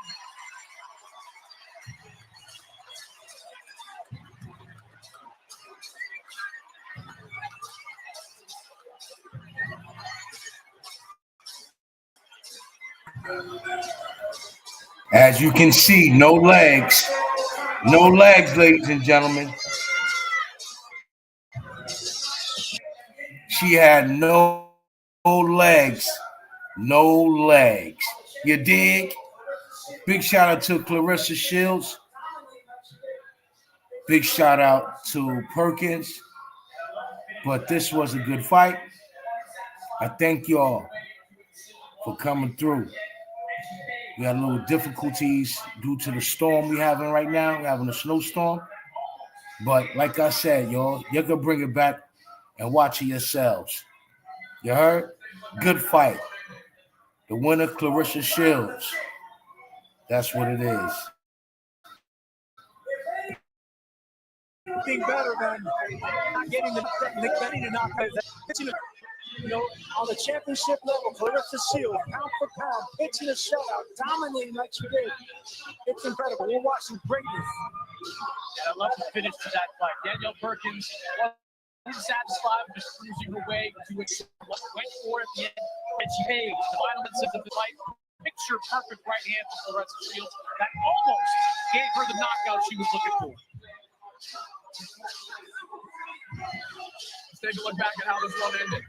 As you can see, no legs. No legs, ladies and gentlemen. She had no legs. No legs. You dig? Big shout out to Clarissa Shields. Big shout out to Perkins. But this was a good fight. I thank y'all for coming through. We had a little difficulties due to the storm we're having right now. We're having a snowstorm. But like I said, y'all can bring it back and watch it yourselves. You heard? Good fight. The winner, Clarissa Shields. That's what it is. anything better than not getting the knockout. You know, on the championship level, Clarissa Shields, pound for pound, pitching a shutout, dominating like she did. It's incredible. We're watching greatness. And I love the finish to that fight. Danielle Perkins wasn't satisfied with just cruising her way to what went for at the end, and she paid the final minutes of the fight. Picture perfect right hand for Clarissa Shields that almost gave her the knockout she was looking for. Let's take a look back at how this one ended.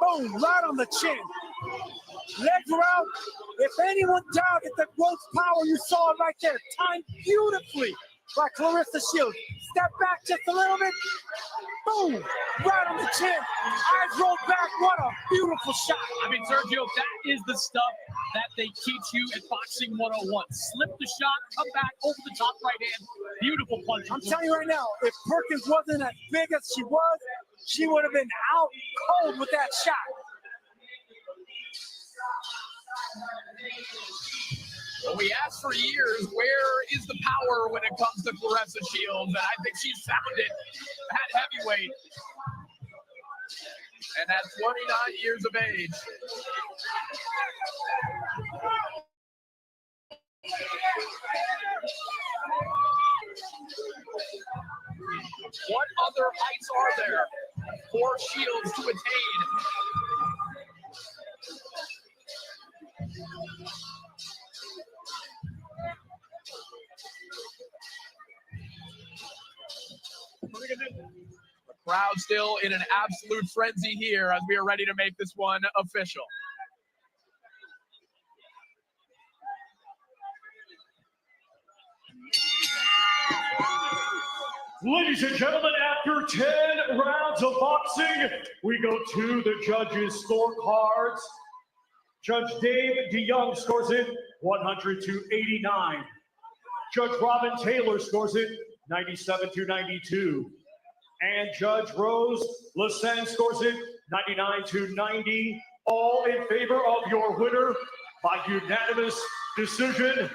Boom, right on the chin. Legs were out. If anyone doubted the growth power, you saw it right there. Timed beautifully by Clarissa Shields. Step back just a little bit. Boom, right on the chin. Eyes rolled back. What a beautiful shot. I mean, Sergio, that is the stuff that they teach you at Boxing 101. Slip the shot, come back over the top right hand. Beautiful punch. I'm telling you right now, if Perkins wasn't as big as she was, she would have been out cold with that shot. Well, we asked for years, where is the power when it comes to Clarissa Shields? And I think she's found it at heavyweight. And at 29 years of age. What other heights are there for Shields to attain? The crowd still in an absolute frenzy here as we are ready to make this one official. Ladies and gentlemen, after 10 rounds of boxing, we go to the judges' scorecards. Judge Dave DeYoung scores it 100-89. Judge Robin Taylor scores it 97-92. And Judge Rose Lassen scores it 99-90. All in favor of your winner by unanimous decision.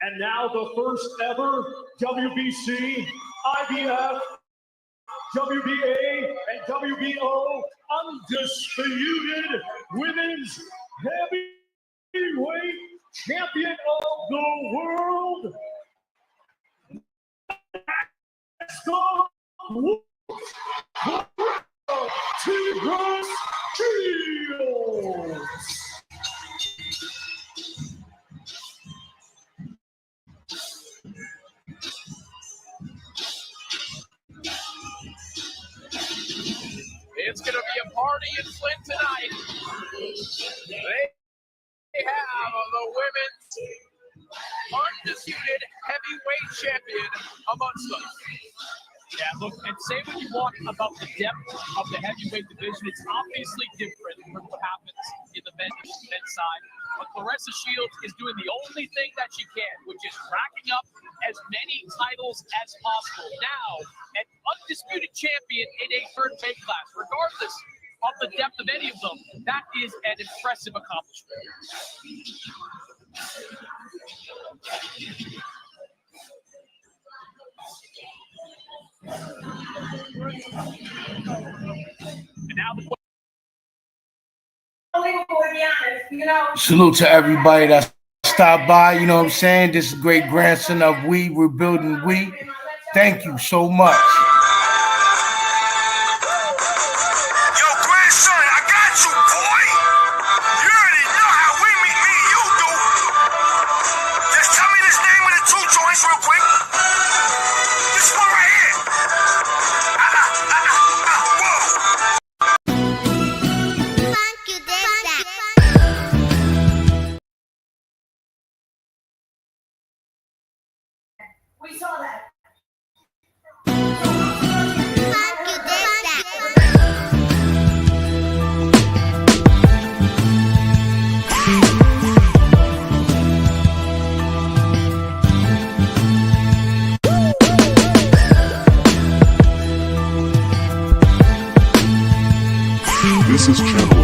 And now the first ever WBC, IBF, WBA, and WBO undisputed women's heavyweight champion of the world. Let's go. Tigris Shields. It's going to be a party in Flint tonight. They have the women's undisputed heavyweight champion amongst them. Yeah, look, and say what you want about the depth of the heavyweight division. It's obviously different from what happens in the men's side. But Clarissa Shields is doing the only thing that she can, which is racking up as many titles as possible. Now, an undisputed champion in a third weight class, regardless of the depth of any of them, that is an impressive accomplishment. And now the salute to everybody that stopped by. You know what I'm saying? This is great grandson of We. We're building We. Thank you so much. Yo, grandson, I got you, boy. You already know how we meet, me and you do. Just tell me this name of the two joints real quick. This one right here. We saw that. This is Channel